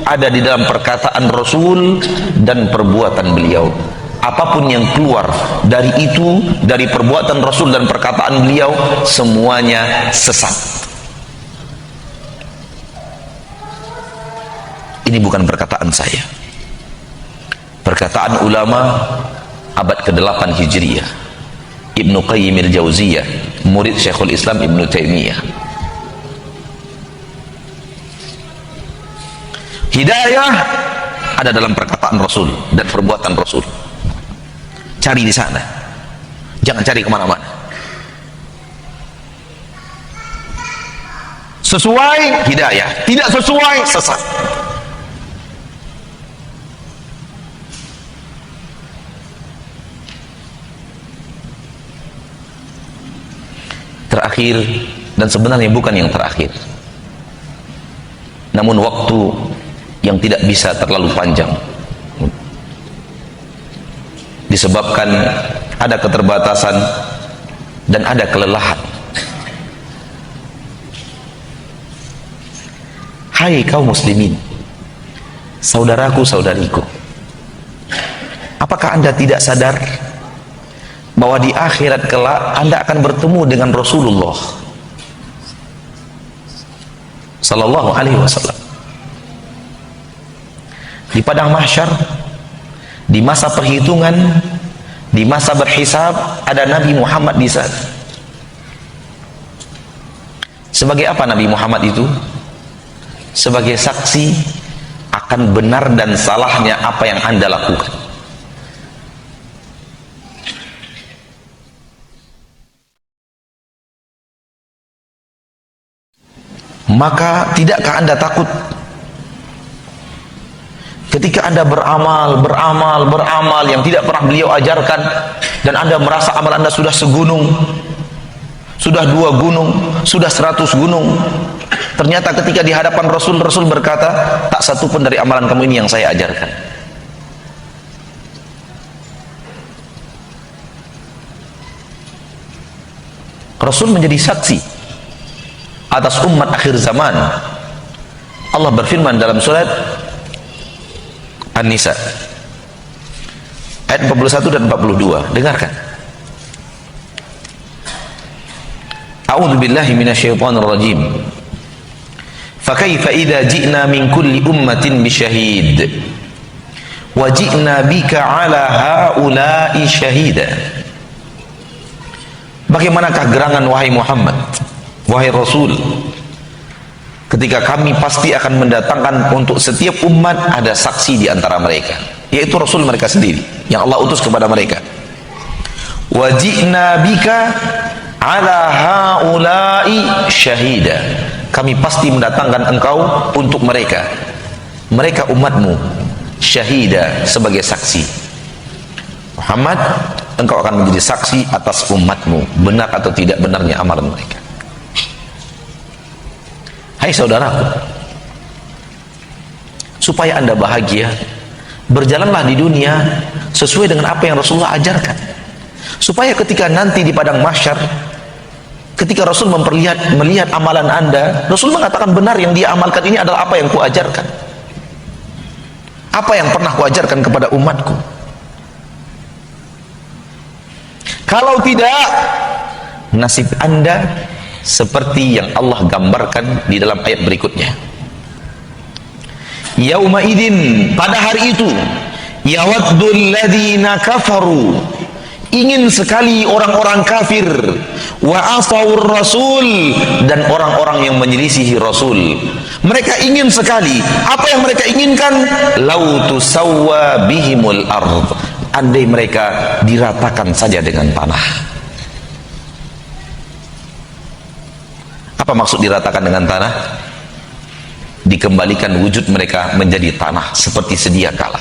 ada di dalam perkataan Rasul dan perbuatan beliau. Apapun yang keluar dari itu, dari perbuatan Rasul dan perkataan beliau, semuanya sesat. Ini bukan perkataan saya, perkataan ulama abad ke-8 Hijriyah, Ibnu Qayyim al-Jauziyah, murid Syekhul Islam Ibnu Taimiyah. Hidayah ada dalam perkataan Rasul dan perbuatan Rasul. Cari di sana, jangan cari kemana-mana. Sesuai hidayah, tidak sesuai sesat. Terakhir, dan sebenarnya bukan yang terakhir, namun waktu yang tidak bisa terlalu panjang disebabkan ada keterbatasan dan ada kelelahan. Hai kaum muslimin, saudaraku saudariku, apakah anda tidak sadar bahwa di akhirat kelak anda akan bertemu dengan Rasulullah sallallahu alaihi wasallam di padang mahsyar, di masa perhitungan, di masa berhisab? Ada Nabi Muhammad di sana. Sebagai apa Nabi Muhammad itu? Sebagai saksi akan benar dan salahnya apa yang anda lakukan. Maka tidakkah anda takut ketika anda beramal yang tidak pernah beliau ajarkan, dan anda merasa amal anda sudah segunung, sudah 2 gunung, sudah 100 gunung. Ternyata ketika di hadapan Rasul, Rasul berkata, tak satu pun dari amalan kamu ini yang saya ajarkan. Rasul menjadi saksi atas umat akhir zaman. Allah berfirman dalam surat An-Nisa ayat 41 dan 42. Dengarkan. A'udzu billahi minasyaitonir rajim. Fa kaifa idza ji'na min kulli ummatin bisyahid wa ji'na bika 'ala haula'i syahida. Bagaimanakah gerangan wahai Muhammad, wahai Rasul, ketika kami pasti akan mendatangkan untuk setiap umat ada saksi di antara mereka, yaitu Rasul mereka sendiri yang Allah utus kepada mereka. Wa ji'na bika ala haula'i syahida. Kami pasti mendatangkan engkau untuk mereka umatmu, syahida, sebagai saksi. Muhammad, engkau akan menjadi saksi atas umatmu, benar atau tidak benarnya amalan mereka. Hai saudaraku, supaya anda bahagia, berjalanlah di dunia sesuai dengan apa yang Rasulullah ajarkan, supaya ketika nanti di padang mahsyar, ketika Rasul melihat amalan anda, Rasul mengatakan benar yang dia amalkan ini adalah apa yang kuajarkan, apa yang pernah kuajarkan kepada umatku. Kalau tidak, nasib anda seperti yang Allah gambarkan di dalam ayat berikutnya. Yauma idzin, pada hari itu, yawaddul ladzina kafaru, ingin sekali orang-orang kafir, wa asawur rasul, dan orang-orang yang menyelisihi Rasul. Mereka ingin sekali, apa yang mereka inginkan? Lau tusawwa bihimul ard, andai mereka diratakan saja dengan tanah. Apa maksud diratakan dengan tanah? Dikembalikan wujud mereka menjadi tanah seperti sedia kala.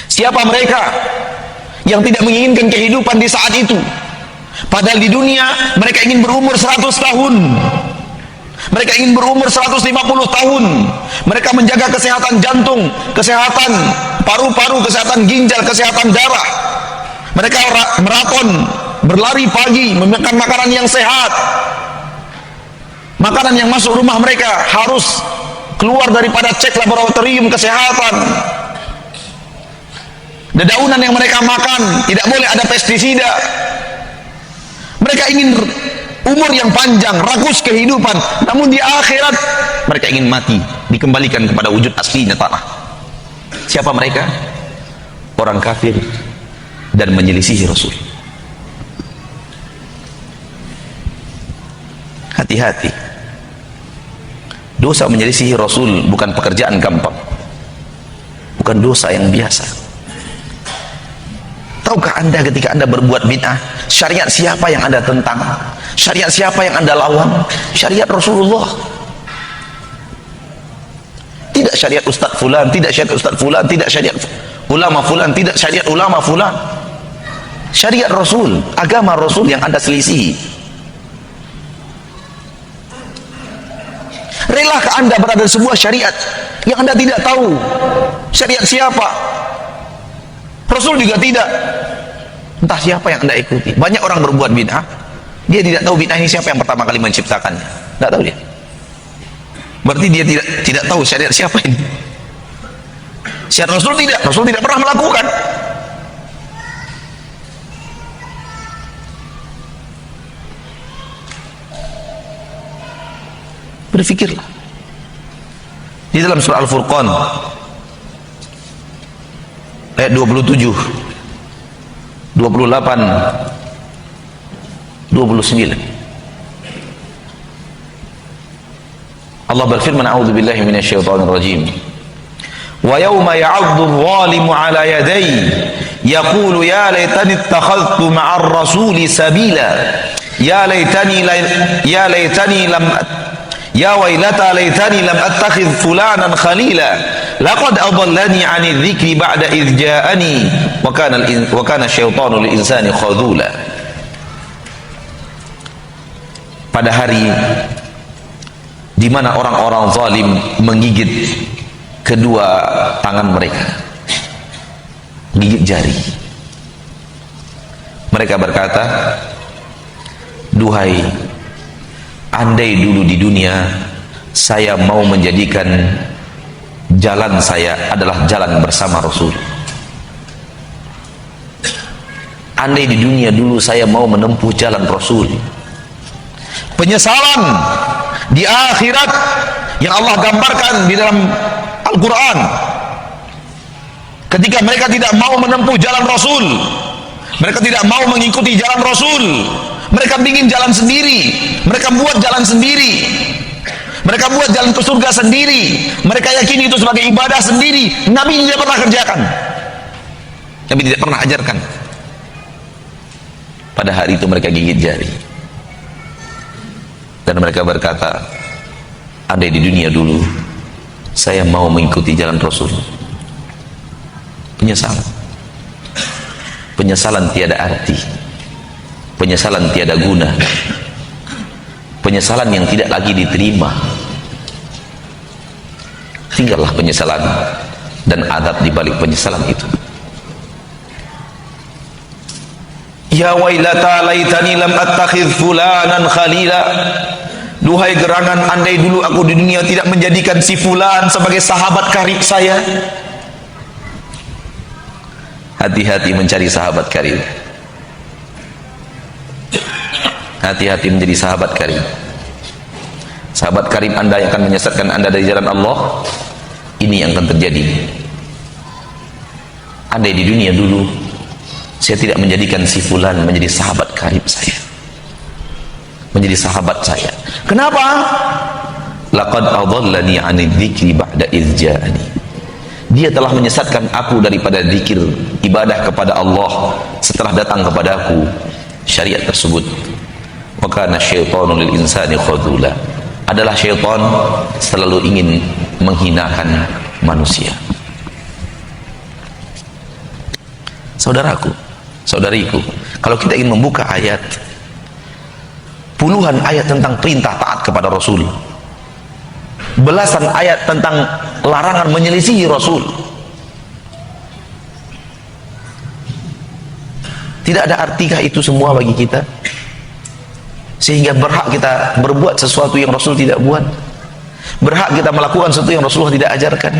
Siapa mereka yang tidak menginginkan kehidupan di saat itu? Padahal di dunia mereka ingin berumur 100 tahun, mereka ingin berumur 150 tahun, mereka menjaga kesehatan jantung, kesehatan paru-paru, kesehatan ginjal, kesehatan darah. Mereka maraton, berlari pagi, memakan makanan yang sehat. Makanan yang masuk rumah mereka harus keluar daripada cek laboratorium kesehatan. Dedaunan yang mereka makan tidak boleh ada pestisida. Mereka ingin umur yang panjang, rakus kehidupan, namun di akhirat mereka ingin mati, dikembalikan kepada wujud aslinya tanah. Siapa mereka? Orang kafir dan menyelisihi Rasul. Hati-hati. Dosa menyelisihi Rasul bukan pekerjaan gampang, bukan dosa yang biasa. Tahukah Anda ketika Anda berbuat bid'ah, syariat siapa yang Anda tentang? Syariat siapa yang Anda lawan? Syariat Rasulullah. Tidak syariat Ustaz Fulan, tidak syariat Ustaz Fulan, tidak syariat ulama Fulan, tidak syariat ulama Fulan. Syariat Rasul, agama Rasul yang Anda selisihi. Relakah Anda berada di sebuah syariat yang Anda tidak tahu syariat siapa? Rasul juga tidak. Entah siapa yang Anda ikuti. Banyak orang berbuat bid'ah, dia tidak tahu bid'ah ini siapa yang pertama kali menciptakannya. Tidak tahu dia. Berarti dia tidak tahu syariat siapa ini. Syariat Rasul tidak. Rasul tidak pernah melakukan. Berfikirlah. Di dalam surah Al-Furqan ayat 27, 28, 29, Allah berfirman, a'udzubillahi minasyaitonir rajim. Wa yauma ya'addu adh-dhalimu 'ala yadayhi yaqulu ya laitani ittakhadhtu ma'ar rasuli sabila ya laitani lam ya wailata laitani lam attakhidh fulanan khalila laqad adallani 'ani dzikri ba'da idh ja'ani wa kana syaitanu lil insani khadhula. Pada hari di mana orang-orang zalim menggigit kedua tangan mereka, gigit jari, mereka berkata, duhai, andai dulu di dunia saya mau menjadikan jalan saya adalah jalan bersama Rasul. Andai di dunia dulu saya mau menempuh jalan Rasul. Penyesalan di akhirat yang Allah gambarkan di dalam Al-Quran, ketika mereka tidak mau menempuh jalan Rasul, mereka tidak mau mengikuti jalan Rasul, mereka ingin jalan sendiri, mereka buat jalan sendiri, mereka buat jalan ke surga sendiri, mereka yakini itu sebagai ibadah sendiri. Nabi tidak pernah kerjakan, Nabi tidak pernah ajarkan. Pada hari itu mereka gigit jari dan mereka berkata, andai di dunia dulu saya mau mengikuti jalan Rasul. Penyesalan, penyesalan tiada arti, penyesalan tiada guna, penyesalan yang tidak lagi diterima. Tinggallah penyesalan dan adab di balik penyesalan itu. Ya wailata laitani lam attakhidh fulanan khalila. Duhai gerangan, andai dulu aku di dunia tidak menjadikan si fulan sebagai sahabat karib saya. Hati-hati mencari sahabat karib. Hati-hati menjadi sahabat karib. Sahabat karib Anda yang akan menyesatkan Anda dari jalan Allah. Ini yang akan terjadi. Andai di dunia dulu saya tidak menjadikan si fulan menjadi sahabat karib saya, menjadi sahabat saya. Kenapa? Laqad adallani 'ani dzikri ba'da idz ja'ani. Dia telah menyesatkan aku daripada zikir ibadah kepada Allah setelah datang kepadaku syariat tersebut. Wa kana syaitanu lil insani khadula. Adalah syaitan selalu ingin menghinakan manusia. Saudaraku, saudariku, kalau kita ingin membuka ayat, puluhan ayat tentang perintah taat kepada Rasul, belasan ayat tentang larangan menyelisihi Rasul, tidak ada artikah itu semua bagi kita sehingga berhak kita berbuat sesuatu yang Rasul tidak buat, berhak kita melakukan sesuatu yang Rasulullah tidak ajarkan?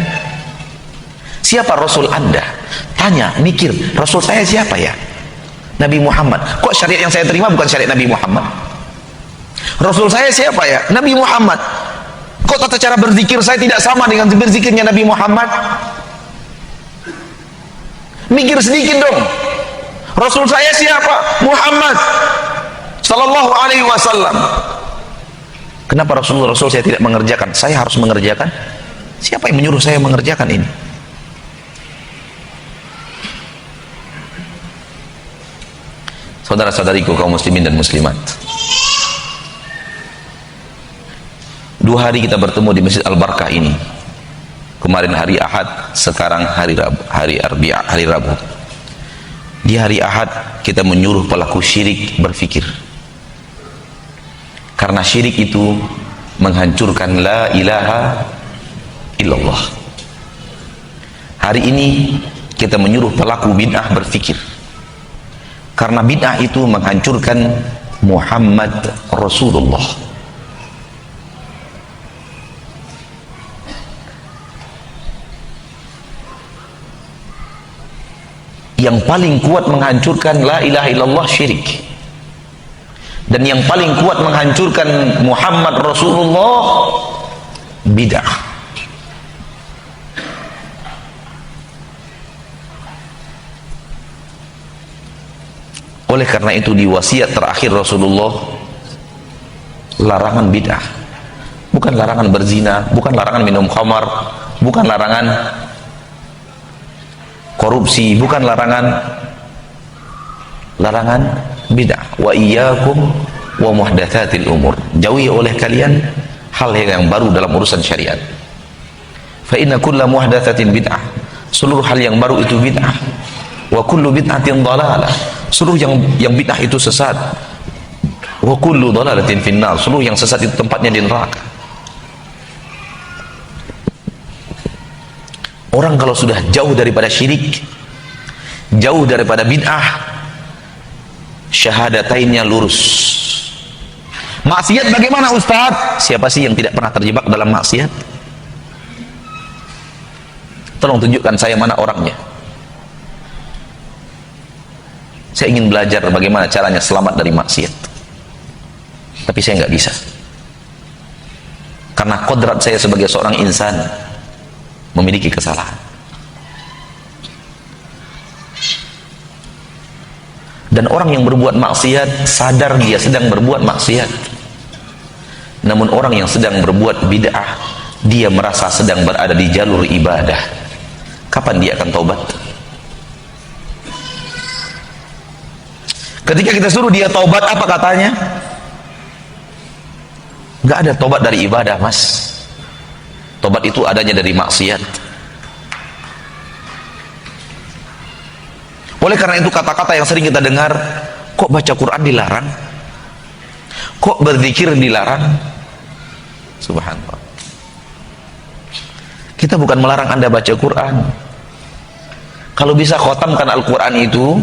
Siapa Rasul Anda? Tanya, mikir, Rasul saya siapa ya? Nabi Muhammad. Kok syariat yang saya terima bukan syariat Nabi Muhammad? Rasul saya siapa ya? Nabi Muhammad. Kok tata cara berzikir saya tidak sama dengan berzikirnya Nabi Muhammad? Mikir sedikit dong. Rasul saya siapa? Muhammad sallallahu alaihi wasallam. Kenapa Rasul saya tidak mengerjakan? Saya harus mengerjakan. Siapa yang menyuruh saya mengerjakan ini? Saudara-saudariku kaum muslimin dan muslimat, 2 hari kita bertemu di Masjid Al-Barkah ini. Kemarin hari Ahad, sekarang hari Rabu. Di hari Ahad kita menyuruh pelaku syirik berfikir, karena syirik itu menghancurkan la ilaha illallah. Hari ini kita menyuruh pelaku bid'ah berfikir, karena bid'ah itu menghancurkan Muhammad Rasulullah. Yang paling kuat menghancurkan la ilaha illallah syirik, dan yang paling kuat menghancurkan Muhammad Rasulullah bid'ah. Oleh karena itu di wasiat terakhir Rasulullah, larangan bid'ah, bukan larangan berzina, bukan larangan minum khamar, bukan larangan korupsi, bukan larangan bid'ah. Wa iyyakum wa muhdatsatil umur, jauhi oleh kalian hal yang baru dalam urusan syariat. Fa inna kulla muhdatsatin bid'ah, seluruh hal yang baru itu bid'ah. Wa kullu bid'atin dhalalah, seluruh yang bid'ah itu sesat. Wa kullu dhalalatin finnar, seluruh yang sesat itu tempatnya di neraka. Orang kalau sudah jauh daripada syirik, jauh daripada bid'ah, syahadatainnya lurus. Maksiat bagaimana Ustaz? Siapa sih yang tidak pernah terjebak dalam maksiat? Tolong tunjukkan saya mana orangnya. Saya ingin belajar bagaimana caranya selamat dari maksiat, tapi saya nggak bisa, karena kodrat saya sebagai seorang insan memiliki kesalahan. Dan orang yang berbuat maksiat sadar dia sedang berbuat maksiat. Namun orang yang sedang berbuat bid'ah, dia merasa sedang berada di jalur ibadah. Kapan dia akan taubat? Ketika kita suruh dia taubat, apa katanya? Gak ada taubat dari ibadah, mas. Tobat itu adanya dari maksiat. Oleh karena itu kata-kata yang sering kita dengar, kok baca Quran dilarang? Kok berzikir dilarang? Subhanallah. Kita bukan melarang Anda baca Quran. Kalau bisa khotamkan Al-Quran itu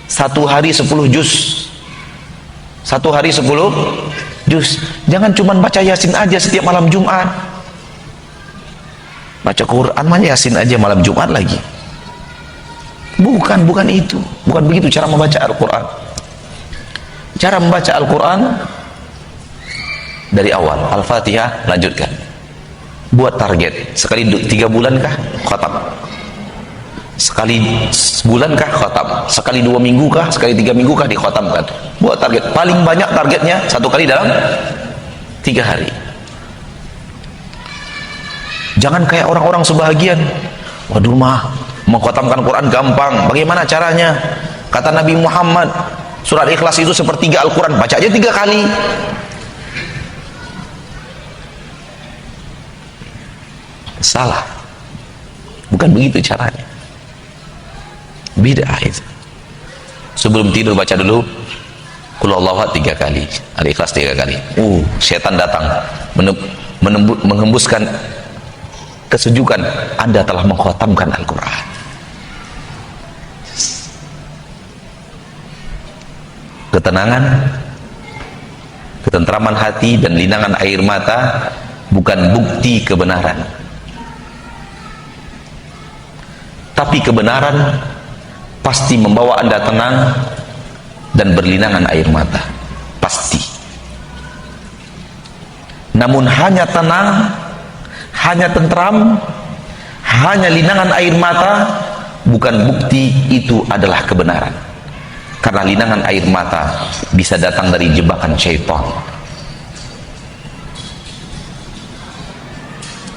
1 hari 10 juz. 1 hari 10 juz. Jangan cuma baca Yasin aja setiap malam Jumat. Baca Quran mah Yasin aja malam Jumat lagi. Bukan itu. Bukan begitu cara membaca Al-Quran. Cara membaca Al-Quran dari awal, Al-Fatihah, lanjutkan. Buat target. Sekali 3 bulan kah? Khatam. Sekali sebulan kah? Khatam. Sekali 2 minggu kah? Sekali 3 minggu kah? Dikhatamkan. Buat target. Paling banyak targetnya 1 kali dalam 3 hari. Jangan kayak orang-orang sebahagian. Waduh mah, mengkhatamkan Quran gampang. Bagaimana caranya? Kata Nabi Muhammad, surat Ikhlas itu sepertiga Al-Quran. Baca aja 3 kali. Salah. Bukan begitu caranya. Bid'ah itu. Sebelum tidur baca dulu Qul Huwallahu 3 kali, Al-Ikhlas 3 kali. Setan datang menghembuskan kesejukan, Anda telah mengkhatamkan Al-Quran. Ketenangan, ketentraman hati dan linangan air mata bukan bukti kebenaran, tapi kebenaran pasti membawa Anda tenang dan berlinangan air mata, pasti. Namun hanya tenang, hanya tentram, hanya linangan air mata bukan bukti itu adalah kebenaran. Karena linangan air mata bisa datang dari jebakan syaitan.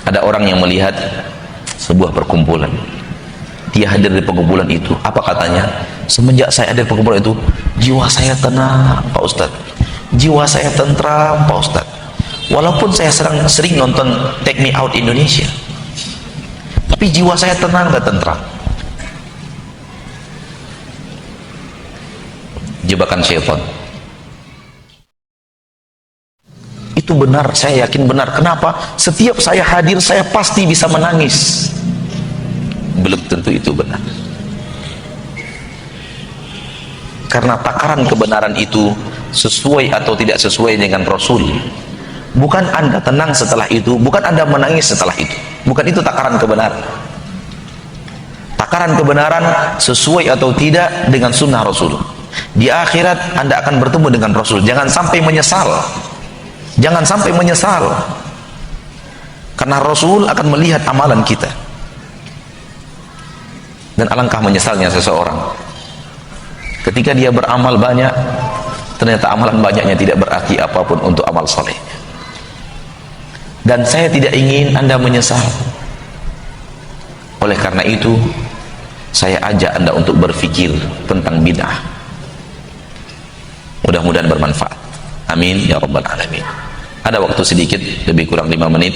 Ada orang yang melihat sebuah perkumpulan, dia hadir di perkumpulan itu. Apa katanya? Semenjak saya hadir di perkumpulan itu, jiwa saya tenang Pak Ustadz, jiwa saya tentram Pak Ustadz. Walaupun saya sering nonton Take Me Out Indonesia, tapi jiwa saya tenang dan tentram. Jebakan syaitan. Itu benar, saya yakin benar. Kenapa? Setiap saya hadir, saya pasti bisa menangis. Belum tentu itu benar. Karena takaran kebenaran itu sesuai atau tidak sesuai dengan Rasul. Bukan Anda tenang setelah itu, bukan Anda menangis setelah itu. Bukan itu takaran kebenaran. Takaran kebenaran sesuai atau tidak dengan sunnah Rasul. Di akhirat Anda akan bertemu dengan Rasul. Jangan sampai menyesal. Jangan sampai menyesal. Karena Rasul akan melihat amalan kita. Dan alangkah menyesalnya seseorang ketika dia beramal banyak, ternyata amalan banyaknya tidak berarti apapun untuk amal soleh. Dan saya tidak ingin Anda menyesal. Oleh karena itu, saya ajak Anda untuk berpikir tentang bid'ah. Mudah-mudahan bermanfaat. Amin ya rabbal alamin. Ada waktu sedikit, lebih kurang 5 menit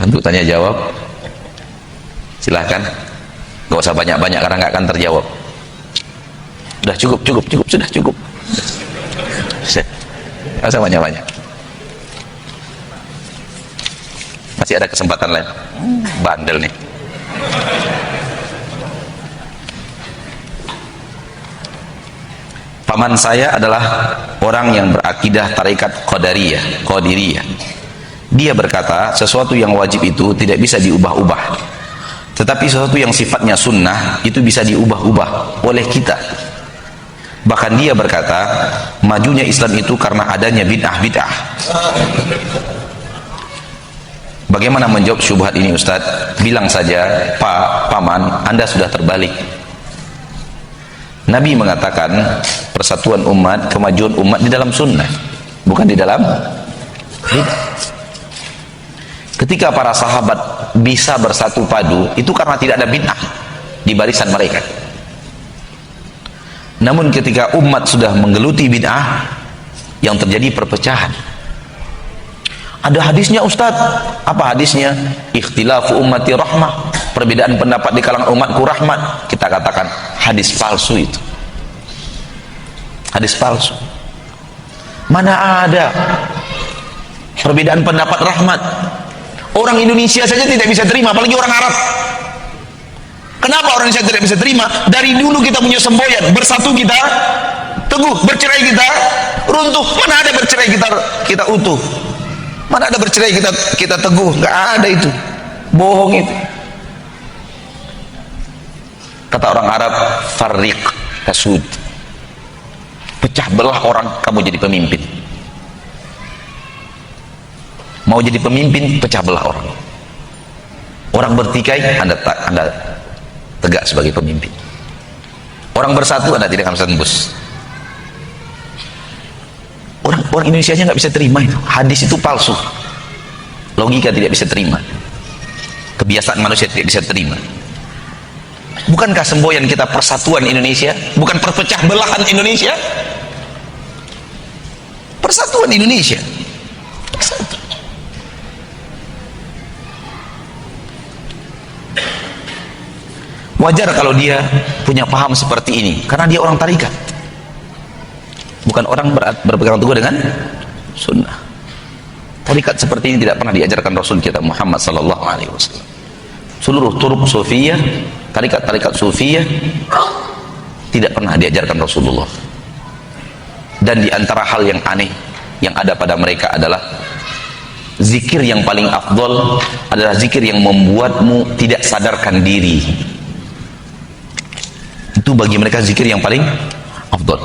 untuk tanya jawab. Silahkan. Gak usah banyak-banyak karena gak akan terjawab. Sudah cukup, sudah cukup. Gak usah banyak-banyak. Masih ada kesempatan lain. Bandel nih. Paman saya adalah orang yang berakidah tarekat Qadiriyah. Dia berkata, sesuatu yang wajib itu tidak bisa diubah-ubah. Tetapi sesuatu yang sifatnya sunnah itu bisa diubah-ubah oleh kita. Bahkan dia berkata, majunya Islam itu karena adanya bid'ah-bid'ah. Bagaimana menjawab syubhat ini Ustadz? Bilang saja, Pak, Paman, Anda sudah terbalik. Nabi mengatakan persatuan umat, kemajuan umat di dalam sunnah, bukan di dalam bid'ah. Ketika para sahabat bisa bersatu padu, itu karena tidak ada bid'ah di barisan mereka. Namun ketika umat sudah menggeluti bid'ah, yang terjadi perpecahan. Ada hadisnya Ustadz. Apa hadisnya? Ikhtilafu ummati rahmah. Perbedaan pendapat di kalangan umatku rahmat. Kita katakan hadis palsu itu. Hadis palsu. Mana ada perbedaan pendapat rahmat? Orang Indonesia saja tidak bisa terima, apalagi orang Arab. Kenapa orang Indonesia tidak bisa terima? Dari dulu kita punya semboyan, bersatu kita teguh, bercerai kita runtuh. Mana ada bercerai kita utuh? Mana ada bercerai kita teguh? Nggak ada itu. Bohong itu. Kata orang Arab, farriq kasud. Pecah belah orang, kamu jadi pemimpin. Mau jadi pemimpin, pecah belah orang. Orang bertikai, Anda tegak sebagai pemimpin. Orang bersatu, Anda tidak akan tembus. Orang Indonesia nya nggak bisa terima itu. Hadis itu palsu. Logika tidak bisa terima. Kebiasaan manusia tidak bisa terima. Bukankah semboyan kita persatuan Indonesia? Bukan perpecah belahan Indonesia? Persatuan Indonesia. Persatuan. Wajar kalau dia punya paham seperti ini, karena dia orang tarikat, bukan orang berpegang teguh dengan sunnah. Tarikat seperti ini tidak pernah diajarkan Rasul kita Muhammad sallallahu alaihi wasallam. Seluruh turuk sufiyah, tarikat-tarikat sufiyah tidak pernah diajarkan Rasulullah. Dan di antara hal yang aneh yang ada pada mereka adalah zikir yang paling afdol adalah zikir yang membuatmu tidak sadarkan diri. Itu bagi mereka zikir yang paling afdol.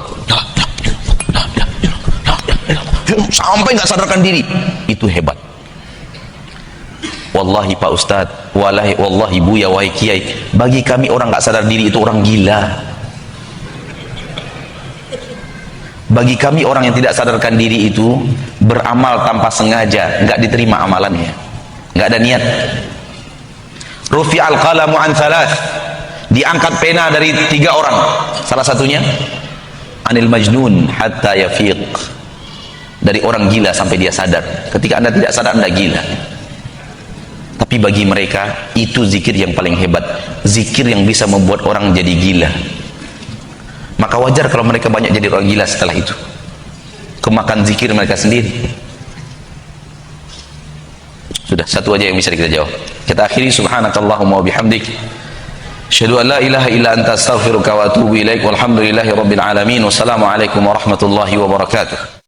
sampai nggak sadarkan diri. Itu hebat. Wallahi Pak Ustadz, wallahi Buya, wahai Kiai, bagi kami orang nggak sadar diri itu orang gila. Bagi kami orang yang tidak sadarkan diri itu beramal tanpa sengaja, nggak diterima amalannya, nggak ada niat. Rufi'al qalamu an thalath, diangkat pena dari 3 orang. Salah satunya anil majnun hatta yafiq, dari orang gila sampai dia sadar. Ketika Anda tidak sadar, Anda gila. Tapi bagi mereka itu zikir yang paling hebat, zikir yang bisa membuat orang jadi gila. Maka wajar kalau mereka banyak jadi orang gila setelah itu, kemakan zikir mereka sendiri. Sudah, satu aja yang bisa kita jawab. Kita akhiri, subhanakallahumma wa bihamdik, asyhadu an la ilaha illa anta astaghfiruka wa atubu ilaik, walhamdulillahi rabbil alamin, wassalamu alaikum warahmatullahi wabarakatuh.